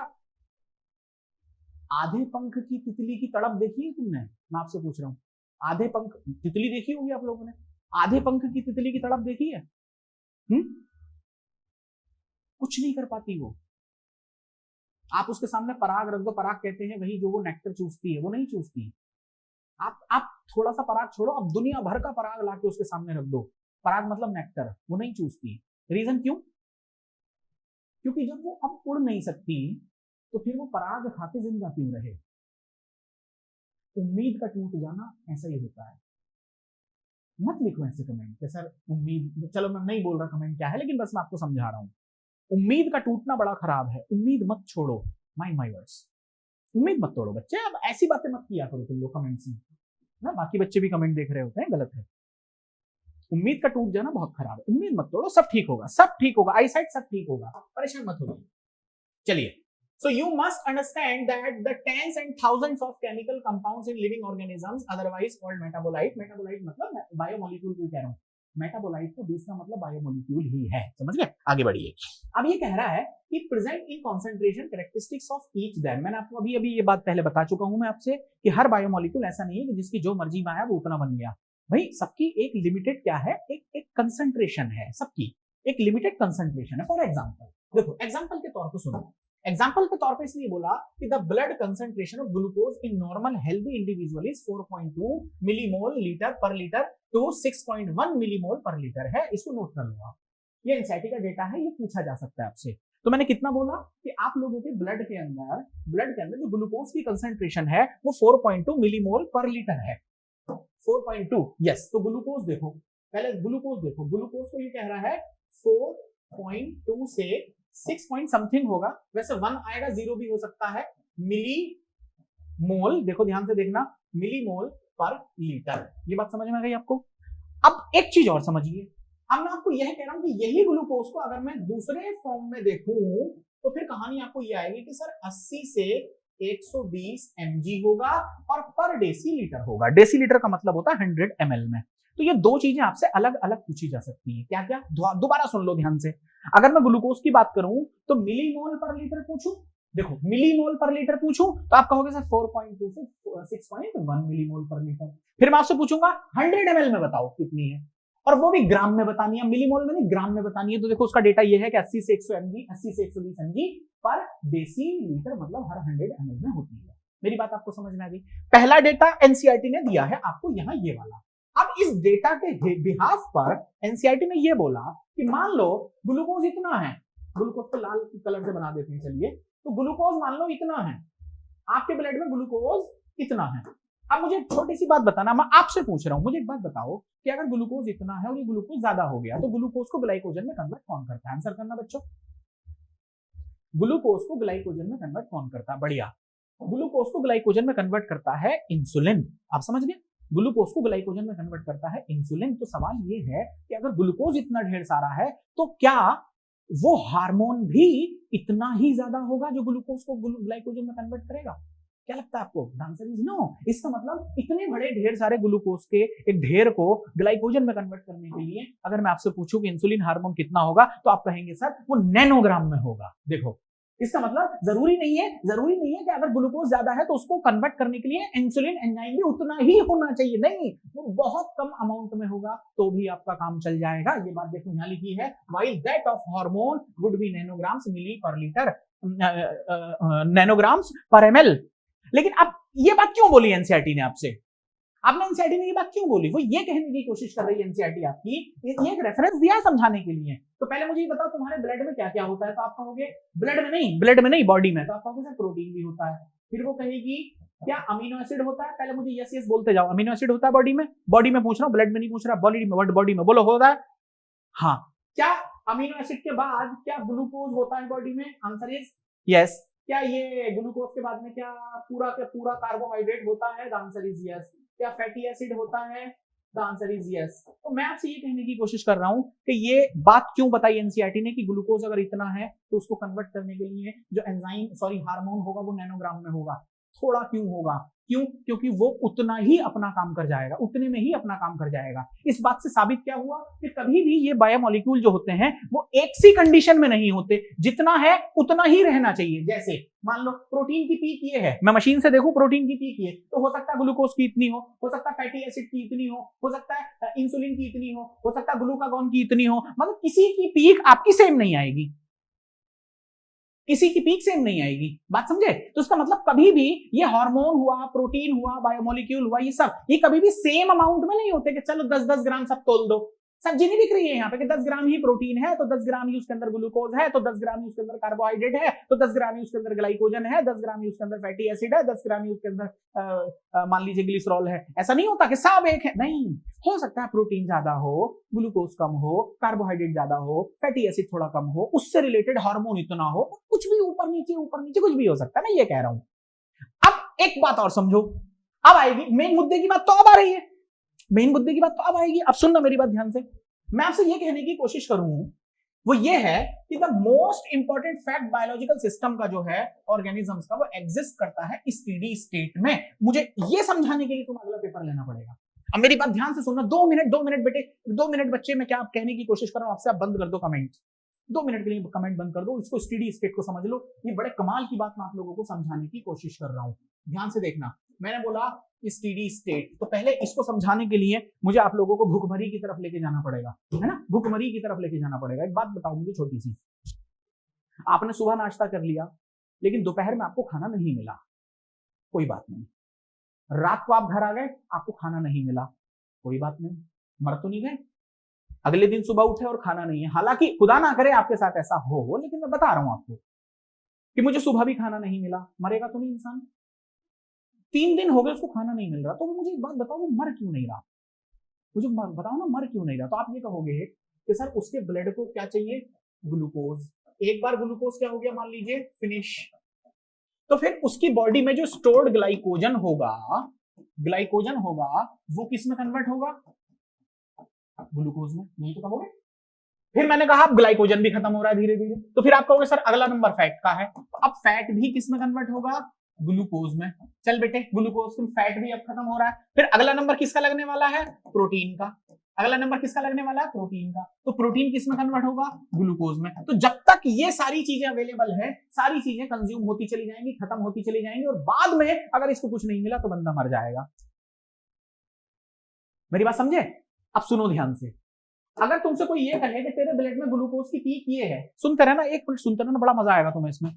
आधे पंख की तितली की तड़प देखी है तुमने? मैं आपसे पूछ रहा हूं, आधे पंख तितली देखी होगी आप लोगों ने? आधे पंख की तितली की तड़प देखी है? कुछ नहीं कर पाती वो। आप उसके सामने पराग रख दो, पराग कहते हैं वही जो वो नेक्टर चूसती है, वो नहीं चूसती। आप थोड़ा सा पराग छोड़ो, अब दुनिया भर का पराग लाके उसके सामने रख दो, पराग मतलब नेक्टर, वो नहीं चूसती। रीजन क्यों? क्योंकि जब वो अब उड़ नहीं सकती तो फिर वो पराग खाते जिंदा क्यों रहे? उम्मीद का टूट जाना ऐसा ही होता है। मत लिखो ऐसे कमेंट कि सर उम्मीद, चलो मैं नहीं बोल रहा कमेंट क्या है, लेकिन बस मैं आपको समझा रहा हूं। उम्मीद का टूटना बड़ा खराब है, उम्मीद मत छोड़ो। माइंड माय वर्ड्स, उम्मीद मत तोड़ो बच्चे। अब ऐसी बातें मत किया करो तुम लोग कमेंट्स में ना, बाकी बच्चे भी कमेंट देख रहे होते हैं, गलत है। उम्मीद का टूट जाना बहुत खराब है। उम्मीद मत तोड़ो, सब ठीक होगा, आई साइड सब ठीक होगा, परेशान मत हो। चलिए, so you must understand that the tens and thousands of chemical compounds in living organisms otherwise called metabolite मतलब बायोमोलिक्यूल को कह रहा हूं, मेटाबोलाइट को दूसरा मतलब बायोमोलिक्यूल ही है। समझ गए? आगे बढ़िए। अब ये कह रहा है कि present in concentration characteristics of each them. मैंने आपको अभी ये बात पहले बता चुका हूं मैं आपसे कि हर बायोमोलिक्यूल ऐसा नहीं है कि जिसकी जो मर्जी में आया वो उतना बन गया। भाई सबकी एक लिमिटेड क्या है, एक कंसंट्रेशन है, सबकी एक लिमिटेड कंसंट्रेशन है। फॉर एग्जाम्पल देखो, एग्जाम्पल के तौर पर सुनो, एग्जाम्पल के तौर पे इसलिए बोला कि the blood concentration of glucose in normal healthy individual is 4.2 millimole litre पर लीटर टू 6.1 मिलीमोल पर लीटर है। इसको नोट कर लो आप, ये एनसीईआरटी का डेटा है, ये पूछा जा सकता है आपसे। तो मैंने कितना बोला कि आप लोगों के ब्लड के अंदर जो ग्लूकोज की कंसंट्रेशन है वो 4.2 मिलीमोल पर लीटर है। 4.2, यस। तो ग्लूकोज देखो, पहले ग्लूकोज देखो, ग्लूकोज को ये कह रहा है 4.2 से 6 पॉइंट समथिंग होगा, वैसे 1 आएगा, 0 भी हो सकता है। मिली मोल, देखो ध्यान से देखना, मिली मोल पर लीटर। ये बात समझ में आ गई आपको? अब एक चीज और समझिए, अब मैं आपको यह कह रहा हूं कि यही ग्लूकोज को अगर मैं दूसरे फॉर्म में देखूं तो फिर कहानी आपको ये आएगी कि सर 80 से 120 mg होगा और पर डेसीलीटर होगा। डेसीलीटर का मतलब होता है 100 ml में। तो ये दो चीजें आपसे अलग अलग पूछी जा सकती हैं। क्या क्या? दोबारा सुन लो ध्यान से। अगर मैं ग्लूकोज की बात करूं तो मिलीमोल पर लीटर पूछूं, देखो मिलीमोल पर लीटर पूछूं तो आप कहोगे सर 4.2 से 6.1 मिलीमोल पर लीटर। फिर मैं आपसे पूछूंगा 100 ml में बताओ कितनी है, और वो भी ग्राम में बतानी है, मिलीमोल में नहीं, ग्राम में बतानी है। तो देखो उसका डेटा ये है कि 80 से 100 mg, 80 से 120 mg पर डेसीलीटर, मतलब हर 100 ml में होती है। मेरी बात आपको समझ में आ गई? पहला डेटा एनसीईआरटी ने दिया है आपको यहाँ ये वाला। अब इस डेटा के बिहाफ पर एनसीईआरटी ने ये बोला कि मान लो ग्लूकोज इतना है, ग्लूकोज को लाल कलर से बना देते हैं चलिए, तो ग्लूकोज मान लो इतना है, आपके ब्लड में ग्लूकोज इतना है। अब मुझे छोटी सी बात बताना, मैं आपसे पूछ रहा हूं, मुझे एक बात बताओ कि अगर ग्लूकोज इतना है और ये ग्लूकोज ज्यादा हो गया तो ग्लूकोज को ग्लाइकोजन में कन्वर्ट कौन करता है? आंसर करना बच्चों। ग्लूकोज को ग्लाइकोजन में कन्वर्ट कौन करता है? बढ़िया, ग्लूकोज को ग्लाइकोजन में कन्वर्ट करता है इंसुलिन। आप समझ गए? ग्लूकोज को ग्लाइकोजन में कन्वर्ट करता है इंसुलिन। तो सवाल ये है कि अगर ग्लूकोज इतना ढेर सारा है तो क्या वो हार्मोन भी इतना ही ज्यादा होगा जो ग्लूकोज को ग्लाइकोजन में कन्वर्ट करेगा? क्या लगता है आपको? Answer is no. इसका मतलब इतने बड़े ढेर सारे ग्लूकोज के एक ढेर को ग्लाइकोजन में कन्वर्ट करने के लिए अगर मैं आपसे पूछूं कि इंसुलिन हार्मोन कितना होगा तो आप कहेंगे सर वो नैनोग्राम में होगा। देखो इसका मतलब जरूरी नहीं है कि अगर ग्लूकोज ज्यादा है तो उसको कन्वर्ट करने के लिए इंसुलिन एंजाइम भी उतना ही होना चाहिए, नहीं, वो बहुत कम अमाउंट में होगा तो भी आपका काम चल जाएगा। ये बात देखो यहाँ लिखी है, while that of hormone would be nanograms milli per litre, nanograms पर एमएल। लेकिन अब ये बात क्यों बोली एनसीईआरटी ने आपसे? आपने एनसीईआरटी ने ये बात क्यों बोली? वो ये कहने की कोशिश कर रही है एनसीईआरटी आपकी, ये एक रेफरेंस दिया है समझाने के लिए। तो पहले मुझे ये बताओ तुम्हारे ब्लड में क्या क्या होता है? तो आप कहोगे ब्लड में नहीं बॉडी में। तो आप कहोगे सर प्रोटीन भी होता है। फिर वो कहेगी क्या अमीनो एसिड होता है? पहले मुझे यस यस बोलते जाओ। अमीनो एसिड होता है बॉडी में पूछ रहा हूँ, ब्लड में नहीं पूछ रहा, बॉडी में बोलो होता है। हाँ, क्या अमीनो एसिड के बाद क्या ग्लूकोज होता है बॉडी में? Answer is yes. क्या ये ग्लूकोज के बाद में क्या पूरा कार्बोहाइड्रेट होता है? The answer is yes. क्या फैटी एसिड होता है? The answer is yes. तो मैं आपसे ये कहने की कोशिश कर रहा हूं कि ये बात क्यों बताई एनसीईआरटी ने कि ग्लूकोज अगर इतना है तो उसको कन्वर्ट करने के लिए जो हार्मोन होगा वो नैनोग्राम में होगा। थोड़ा क्यों होगा? क्योंकि वो उतना ही अपना काम कर जाएगा, उतने में ही अपना काम कर जाएगा। इस बात से साबित क्या हुआ कि कभी भी ये बायोमोलिक्यूल जो होते हैं वो एक सी कंडीशन में नहीं होते, जितना है उतना ही रहना चाहिए। जैसे मान लो प्रोटीन की पीक ये है, मैं मशीन से देखूं प्रोटीन की पीक ये, तो हो सकता है ग्लूकोज की इतनी हो सकता है फैटी एसिड की इतनी हो सकता है इंसुलिन की इतनी हो सकता है ग्लूकागॉन की इतनी हो, मतलब किसी की पीक आपकी सेम नहीं आएगी, किसी की पीक सेम नहीं आएगी। बात समझे? तो इसका मतलब कभी भी ये हार्मोन हुआ, प्रोटीन हुआ, बायोमोलिक्यूल हुआ, ये कभी भी सेम अमाउंट में नहीं होते कि चलो 10-10 ग्राम सब तोल दो। सब्जी नहीं बिक रही है यहाँ पे कि 10 ग्राम ही प्रोटीन है तो 10 ग्राम ही उसके अंदर ग्लूकोज है, तो 10 ग्राम ही उसके अंदर कार्बोहाइड्रेट है, तो 10 ग्राम ही उसके अंदर ग्लाइकोजन है, 10 ग्राम ही उसके अंदर फैटी एसिड है, 10 ग्राम ही उसके अंदर मान लीजिए ग्लिसरॉल है। ऐसा नहीं होता कि सब एक है, नहीं। हो सकता है प्रोटीन ज्यादा हो, ग्लूकोज कम हो, कार्बोहाइड्रेट ज्यादा हो, फैटी एसिड थोड़ा कम हो, उससे रिलेटेड हार्मोन इतना हो, कुछ भी ऊपर नीचे कुछ भी हो सकता है। मैं ये कह रहा हूं। अब एक बात और समझो, अब आएगी मेन मुद्दे की बात, तो अब आ रही है मेन मुद्दे की बात, तो अब आएगी। अब सुनना मेरी बात ध्यान से। मैं आपसे ये कहने की कोशिश करूं वो ये है कि the most important fact biological system का जो है, ऑर्गेनिजम्स का, वो एग्जिस्ट करता है स्टेडी स्टेट में। मुझे ये समझाने के लिए तुम अगला पेपर लेना पड़ेगा। अब मेरी बात ध्यान से सुनना। 2 मिनट बेटे, 2 मिनट बच्चे, मैं क्या कहने की कोशिश कर रहा हूं आपसे, आप बंद कर दो कमेंट, 2 मिनट के लिए कमेंट बंद कर दो, इसको स्टेडी स्टेट को समझ लो। ये बड़े कमाल की बात मैं आप लोगों को समझाने की कोशिश कर रहा हूं, ध्यान से देखना। मैंने बोला स्टेडी स्टेट, तो पहले इसको समझाने के लिए मुझे आप लोगों को भूखमरी की तरफ लेके जाना पड़ेगा, है ना, भूखमरी की तरफ लेके जाना पड़ेगा। एक बात बताओ मुझे छोटी सी, आपने सुबह नाश्ता कर लिया लेकिन दोपहर में आपको खाना नहीं मिला, कोई बात नहीं। रात को आप घर आ गए, आपको खाना नहीं मिला, कोई बात नहीं, मर तो नहीं गए। अगले दिन सुबह उठे और खाना नहीं है, हालांकि खुदा ना करे आपके साथ ऐसा हो, लेकिन मैं बता रहा हूं आपको कि मुझे सुबह भी खाना नहीं मिला, मरेगा तो नहीं इंसान? 3 दिन हो गए उसको खाना नहीं मिल रहा, तो मुझे एक बात बताओ, वो मर क्यों नहीं रहा? मुझे बताओ ना, मर क्यों नहीं रहा? तो आप ये कहोगे कि सर उसके ब्लड को क्या चाहिए? ग्लूकोज। एक बार ग्लूकोज क्या हो गया मान लीजिए, फिनिश, तो फिर उसकी बॉडी में जो स्टोर्ड ग्लाइकोजन होगा वो किस में कन्वर्ट होगा? ग्लूकोज में, नहीं तो कहोगे। फिर मैंने कहा अब ग्लाइकोजन भी खत्म हो रहा है धीरे धीरे, तो फिर आप कहोगे सर अगला नंबर फैट का है, तो अब फैट भी किस में कन्वर्ट होगा? ग्लूकोज में। चल बेटे, ग्लूकोज में फैट भी अब खत्म हो रहा है। फिर अगला नंबर किसका लगने वाला है? प्रोटीन का। अगला नंबर किसका लगने वाला है? प्रोटीन का। तो प्रोटीन किस में कन्वर्ट होगा? ग्लूकोज में। तो जब तक ये सारी चीजें अवेलेबल है, सारी चीजें कंज्यूम होती चली जाएंगी, खत्म होती चली जाएंगी, और बाद में अगर इसको कुछ नहीं मिला तो बंदा मर जाएगा। मेरी बात समझे? अब सुनो ध्यान से। अगर तुमसे कोई ये कहे कि तेरे ब्लड में ग्लूकोज की पीक ये है, सुनते रहना, एक मिनट सुनते रहना, बड़ा मजा आएगा तुम्हें इसमें।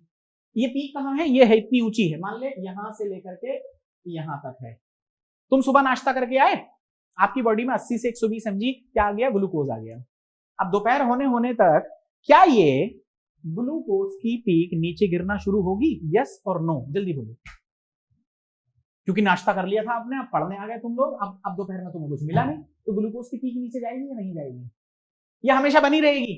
ये पीक कहां है? ये है, इतनी ऊंची है, मान ले यहां से लेकर के यहां तक है। तुम सुबह नाश्ता करके आए, आपकी बॉडी में 80 से 120 mg क्या आ गया? ग्लूकोज आ गया। अब दोपहर होने तक क्या ये ग्लूकोज की पीक नीचे गिरना शुरू होगी? यस और नो? जल्दी बोलो। क्योंकि नाश्ता कर लिया था आपने, अब पढ़ने आ गए तुम लोग, अब दोपहर में तुम्हें कुछ मिला नहीं, तो ग्लूकोज की पीक नीचे जाएगी या नहीं जाएगी? या हमेशा बनी रहेगी?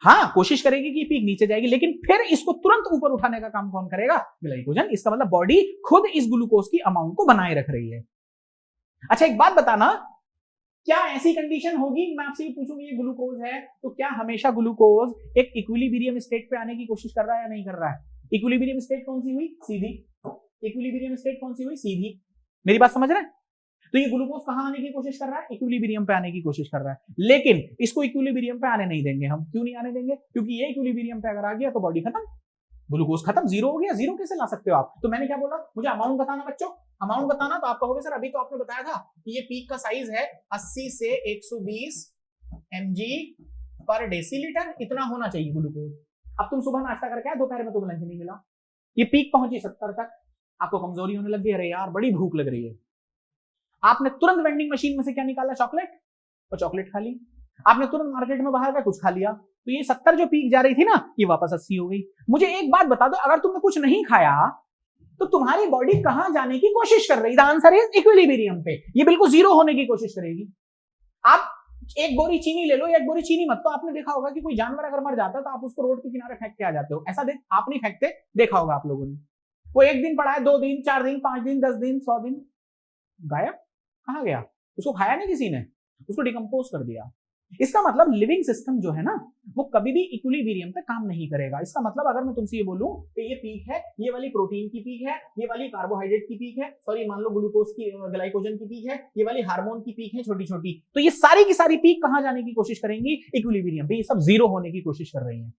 हाँ, कोशिश करेगी कि पीक नीचे जाएगी, लेकिन फिर इसको तुरंत ऊपर उठाने का काम कौन करेगा? ग्लाइकोजन। इसका मतलब बॉडी खुद इस ग्लूकोज की अमाउंट को बनाए रख रही है। अच्छा, एक बात बताना, क्या ऐसी कंडीशन होगी, मैं आपसे ये पूछूंगी, ये ग्लूकोज है तो क्या हमेशा ग्लूकोज एक इक्विलिब्रियम स्टेट पे आने की कोशिश कर रहा है या नहीं कर रहा है? इक्विलिब्रियम स्टेट कौन सी हुई? सीधी। इक्विलिब्रियम स्टेट कौन सी हुई? सीधी। मेरी बात समझ रहे हैं? तो ये ग्लूकोज कहां आने की कोशिश कर रहा है? इक्विलिब्रियम पे आने की कोशिश कर रहा है, लेकिन इसको इक्विलिब्रियम पे आने नहीं देंगे हम। क्यों नहीं आने देंगे? क्योंकि ये इक्विलिब्रियम पे अगर आ गया तो बॉडी खत्म, ग्लूकोज खत्म, जीरो हो गया। जीरो कैसे ला सकते हो आप? तो मैंने क्या बोला? मुझे अमाउंट बताना बच्चों, अमाउंट बताना। तो आप कहोगे सर अभी तो आपने बताया था कि ये पीक का साइज है 80 से 120 mg पर डेसीलीटर, इतना होना चाहिए ग्लूकोज। अब तुम सुबह नाश्ता करके आए, दोपहर में तुम्हें लंच नहीं मिला, ये पीक पहुंची 70 तक, आपको कमजोरी होने लग गई, अरे यार बड़ी भूख लग रही है, आपने तुरंत वेंडिंग मशीन में से क्या निकाला? चॉकलेट, और चॉकलेट खा ली। आपने तुरंत मार्केट में बाहर का कुछ खा लिया, तो ये 70 जो पीक जा रही थी ना, ये वापस 80 हो गई। मुझे एक बात बता दो, अगर तुमने कुछ नहीं खाया तो तुम्हारी बॉडी कहां जाने की कोशिश कर रही? द आंसर इज इक्विलिब्रियम पे। ये बिल्कुल जीरो होने की कोशिश करेगी। आप एक बोरी चीनी ले लो, एक बोरी चीनी मत। तो आपने देखा होगा कि कोई जानवर अगर मर जाता है तो आप उसको रोड के किनारे फेंक के आ जाते हो, ऐसा आप नहीं फेंकते? देखा होगा आप लोगों ने। वो एक दिन पड़ा है, 2 दिन, 4 दिन, 5 दिन, 10 दिन, 100 दिन, गायब। कहां गया? उसको खाया नहीं किसी ने, उसको डिकम्पोज कर दिया। इसका मतलब लिविंग सिस्टम जो है ना, वो कभी भी इक्विलिब्रियम पे काम नहीं करेगा। इसका मतलब अगर मैं तुमसे ये बोलूं कि ये पीक है, ये वाली प्रोटीन की पीक है, ये वाली कार्बोहाइड्रेट की पीक है, सॉरी मान लो ग्लूकोज की, ग्लाइकोजन की पीक है, ये वाली हार्मोन की पीक है छोटी छोटी, तो ये सारी की सारी पीक कहां जाने की कोशिश करेंगी? इक्विलिब्रियम पे। ये सब जीरो होने की कोशिश कर रही है,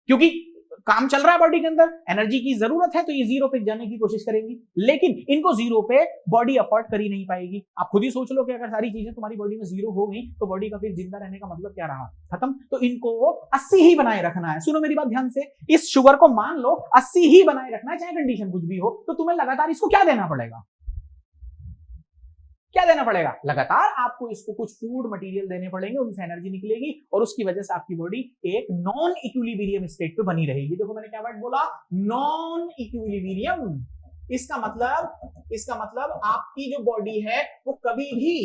क्योंकि काम चल रहा है बॉडी के अंदर, एनर्जी की जरूरत है, तो ये जीरो पे जाने की कोशिश करेंगी, लेकिन इनको जीरो पे बॉडी अफोर्ड कर ही नहीं पाएगी। आप खुद ही सोच लो कि अगर सारी चीजें तुम्हारी बॉडी में जीरो हो गई तो बॉडी का फिर जिंदा रहने का मतलब क्या रहा? खत्म। तो इनको 80 ही बनाए रखना है। सुनो मेरी बात ध्यान से, इस शुगर को मान लो 80 ही बनाए रखना है, चाहे कंडीशन कुछ भी हो। तो तुम्हें लगातार इसको क्या देना पड़ेगा? क्या देना पड़ेगा? लगातार आपको इसको कुछ फूड मटेरियल देने पड़ेंगे, उनसे एनर्जी निकलेगी और उसकी वजह से आपकी बॉडी एक नॉन इक्विलिब्रियम स्टेट पे बनी रहेगी। देखो मैंने क्या वर्ड बोला? Non equilibrium. इसका मतलब आपकी जो बॉडी है वो कभी भी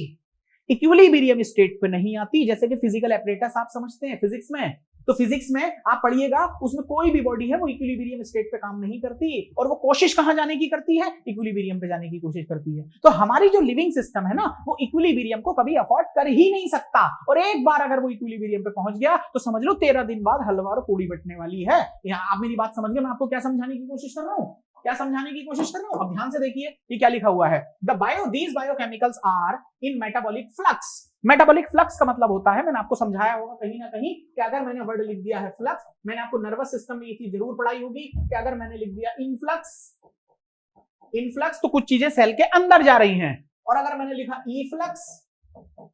इक्विलिब्रियम स्टेट पे नहीं आती। जैसे कि फिजिकल एपरेटस आप समझते हैं फिजिक्स में, तो फिजिक्स में आप पढ़िएगा, उसमें कोई भी बॉडी है वो इक्विलिब्रियम स्टेट पे काम नहीं करती, और वो कोशिश कहां जाने की करती है? इक्विलिब्रियम पे जाने की कोशिश करती है। तो हमारी जो लिविंग सिस्टम है ना, वो इक्विलिब्रियम को कभी अफोर्ड कर ही नहीं सकता, और एक बार अगर वो इक्विलिब्रियम पे पहुंच गया तो समझ लो 13 दिन बाद हलवा और पूड़ी बटने वाली है। यहाँ आप मेरी बात समझ गए? मैं आपको क्या समझाने की कोशिश कर रहा हूँ? अब ध्यान से देखिए, ये क्या लिखा हुआ है? these biochemicals are in metabolic flux। Metabolic flux का मतलब होता है, मैंने आपको समझाया होगा कहीं ना कहीं, कि अगर मैंने वर्ड लिख दिया है फ्लक्स, मैंने आपको नर्वस सिस्टम में ये चीज जरूर पढ़ाई होगी कि अगर मैंने लिख दिया इनफ्लक्स तो कुछ चीजें सेल के अंदर जा रही हैं, और अगर मैंने लिखा ईफ्लक्स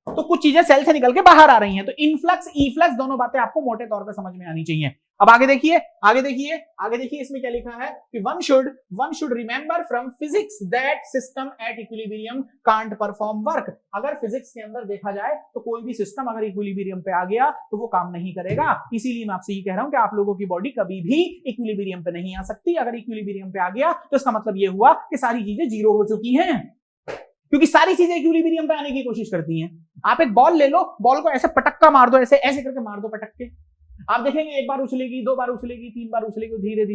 तो कुछ चीजें सेल से निकल के बाहर आ रही हैं। तो इनफ्लक्स ईफ्लक्स दोनों बातें आपको मोटे तौर पे समझ में आनी चाहिए। अब आगे देखिए इसमें क्या लिखा है कि one should remember from physics that system at equilibrium can't perform work। अगर फिजिक्स के अंदर देखा जाए तो कोई भी सिस्टम अगर इक्विलिब्रियम पे आ गया तो वो काम नहीं करेगा। इसीलिए मैं आपसे ये कह रहा हूं कि आप लोगों की बॉडी कभी भी इक्विलिब्रियम पे नहीं आ सकती। अगर इक्विलिब्रियम पे आ गया तो इसका मतलब ये हुआ कि सारी चीजें जीरो हो चुकी हैं, क्योंकि सारी चीजें इक्विलिब्रियम पे आने की कोशिश करती हैं। आप एक बॉल ले लो, बॉल को ऐसे पटक्का मार दो, ऐसे करके मार दो पटक के, आप देखेंगे एक बार उछलेगी, 2 बार उछलेगी, 3 बार उछलेगी, धीरे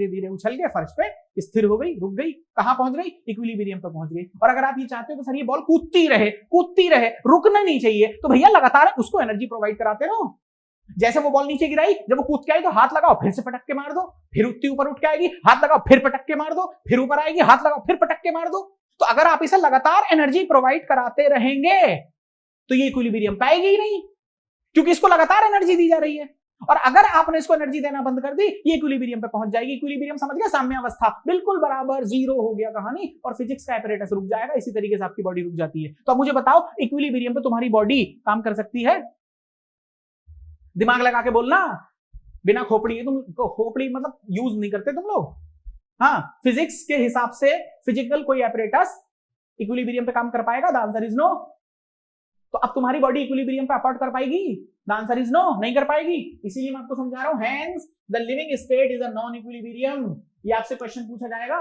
धीरे उछल के फर्श पे स्थिर हो गई, रुक गई। कहां पहुंच गई? इक्विलिब्रियम पे पहुंच गई। और अगर आप ये चाहते हो तो सर ये बॉल कूदती रहे, रुकना नहीं चाहिए, तो भैया लगातार उसको एनर्जी प्रोवाइड कराते रहो। जैसे वो बॉल नीचे गिराई, जब वो कूद के आई तो हाथ लगाओ, फिर से पटक के मार दो, फिर उतनी ऊपर उठ के आएगी, हाथ लगाओ, फिर पटक के मार दो, फिर ऊपर आएगी, हाथ लगाओ, फिर पटक के मार दो। तो अगर आप इसे लगातार एनर्जी प्रोवाइड कराते रहेंगे तो ये इक्विलिब्रियम पाएगी ही नहीं, क्योंकि इसको लगातार एनर्जी दी जा रही है। और अगर आपने इसको एनर्जी देना बंद कर दी, ये इक्विलिब्रियम पे पहुंच जाएगी। इक्विलिब्रियम समझ गया, साम्यावस्था बिल्कुल बराबर, जीरो हो गया कहानी, और फिजिक्स का एपरेटस रुक जाएगा। इसी तरीके से आपकी बॉडी रुक जाती है। तो अब मुझे बताओ, इक्विलिब्रियम पे तुम्हारी बॉडी काम कर सकती है? दिमाग लगा के बोलना, बिना खोपड़ी, तुम खोपड़ी मतलब यूज नहीं करते तुम लोग। हाँ, फिजिक्स के हिसाब से फिजिकल कोई एपरेटस इक्विलिब्रियम पे काम कर पाएगा? The answer is no. तो अब तुम्हारी बॉडी इक्विलिब्रियम पे अफोर्ड कर पाएगी? द आंसर इज नो, नहीं कर पाएगी। इसीलिए मैं आपको समझा रहा हूं, hence the living state is a non equilibrium. ये आपसे क्वेश्चन पूछा जाएगा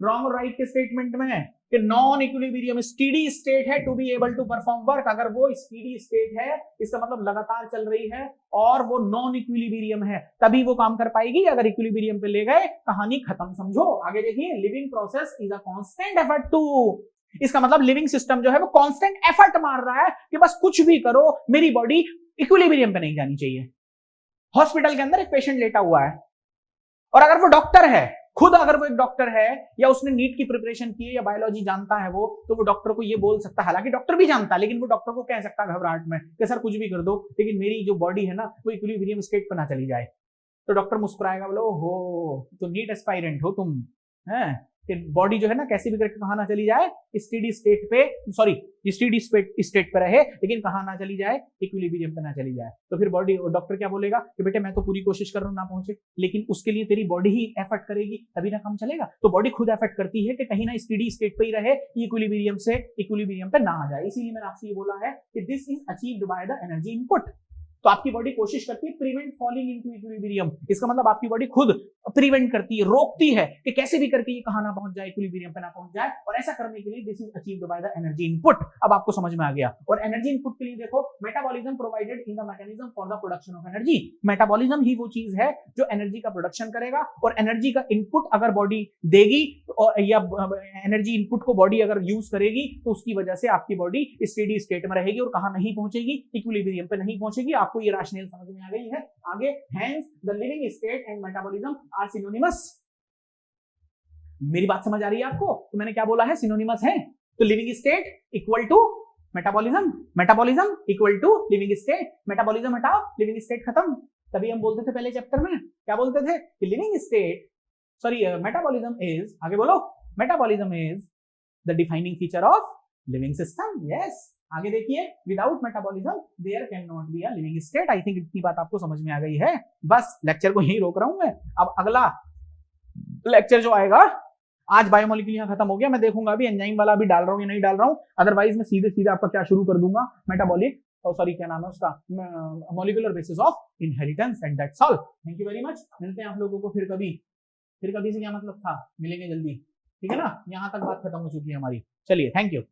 रॉन्ग और राइट के स्टेटमेंट में कि नॉन इक्विलिब्रियम स्टेडी स्टेट है to be able to perform work. अगर वो स्टेडी स्टेट है, इसका मतलब लगातार चल रही है, और वो नॉन इक्विलिब्रियम है, तभी वो काम कर पाएगी। अगर इक्विलिब्रियम पे ले गए, कहानी खत्म, समझो। आगे देखिए, living process is a constant effort to. इसका मतलब लिविंग सिस्टम जो है वो कांस्टेंट एफर्ट मार रहा है कि बस कुछ भी करो, मेरी बॉडी इक्विलिब्रियम पे नहीं जानी चाहिए। हॉस्पिटल के अंदर एक पेशेंट लेटा हुआ है, और अगर वो डॉक्टर है, खुद अगर वो एक डॉक्टर है, या उसने नीट की प्रिपरेशन की है, या बायोलॉजी जानता है वो, तो वो डॉक्टर को ये बोल सकता है, हालांकि डॉक्टर भी जानता है, लेकिन वो डॉक्टर को कह सकता है घबराहट में कि सर कुछ भी कर दो, लेकिन मेरी जो बॉडी है ना वो इक्विलिब्रियम स्टेट पर ना चली जाए। तो डॉक्टर मुस्कुराएगा, बोलो हो तो नीट एस्पायरेंट हो तुम, है कि बॉडी जो है ना कैसी भी करके कहां ना चली जाए, स्टेडी स्टेट पे, सॉरी स्टेडी स्टेट पे रहे, लेकिन कहां ना चली जाए, इक्विलिब्रियम पे ना चली जाए। तो फिर बॉडी, डॉक्टर क्या बोलेगा कि बेटे मैं तो पूरी कोशिश कर रहा हूं ना पहुंचे, लेकिन उसके लिए तेरी बॉडी ही एफर्ट करेगी, तभी ना काम चलेगा। तो बॉडी खुद एफर्ट करती है कि कहीं ना स्टेडी स्टेट पे ही रहे, इक्विलिब्रियम से इक्विलिब्रियम पे ना आ जाए। इसीलिए मैंने आपसे ये बोला है कि this is achieved by the energy input. तो आपकी बॉडी कोशिश करती है प्रिवेंट फॉलिंग इनटू इक्विलिब्रियम। इसका मतलब आपकी बॉडी खुद प्रिवेंट करती है, रोकती है कि कैसे भी करके ये कहां ना पहुंच जाए, इक्विलिब्रियम पे ना पहुंच जाए। और ऐसा करने के लिए this is achieved by the energy input. अब आपको समझ में आ गया। और एनर्जी इनपुट के लिए देखो, metabolism provided in the mechanism for the production of energy. Metabolism ही वो चीज है जो एनर्जी का प्रोडक्शन करेगा, और एनर्जी का इनपुट अगर बॉडी देगी, और या एनर्जी इनपुट को बॉडी अगर यूज करेगी, तो उसकी वजह से आपकी बॉडी स्टेडी स्टेट में रहेगी और कहां नहीं पहुंचेगी, इक्विलिब्रियम पे नहीं पहुंचेगी। आपको ये राशनल समझ में आ गई है? आगे, hence the living state and metabolism are synonymous. मेरी बात समझ आ रही है आपको? तो मैंने क्या बोला है, सिनोनिमस है। तो living state equal to metabolism, metabolism equal to living state, metabolism हटाओ, लिविंग स्टेट खत्म। तभी हम बोलते थे पहले चैप्टर में, क्या बोलते थे कि living state, sorry metabolism is, आगे बोलो, metabolism is the defining feature of living system. Yes, आगे देखिए, without metabolism there can not be a living state. I think इतनी बात आपको समझ में आ गई है। बस लेक्चर को यहीं रोक रहा हूं मैं। अब अगला लेक्चर जो आएगा, आज बायोमोलिक्यूल यहां खत्म हो गया। मैं देखूंगा अभी एंजाइम वाला भी डाल रहा हूं या नहीं डाल रहा हूं, अदरवाइज मैं सीधे सीधे आपका क्या शुरू कर दूंगा, मेटाबॉलिक, और सॉरी क्या नाम है उसका, molecular basis of inheritance, and that's all. Thank you very much. मिलते हैं आप लोगों को फिर कभी से क्या मतलब था, मिलेंगे जल्दी, ठीक है ना? यहां तक बात खत्म हो चुकी है हमारी। चलिए, थैंक यू।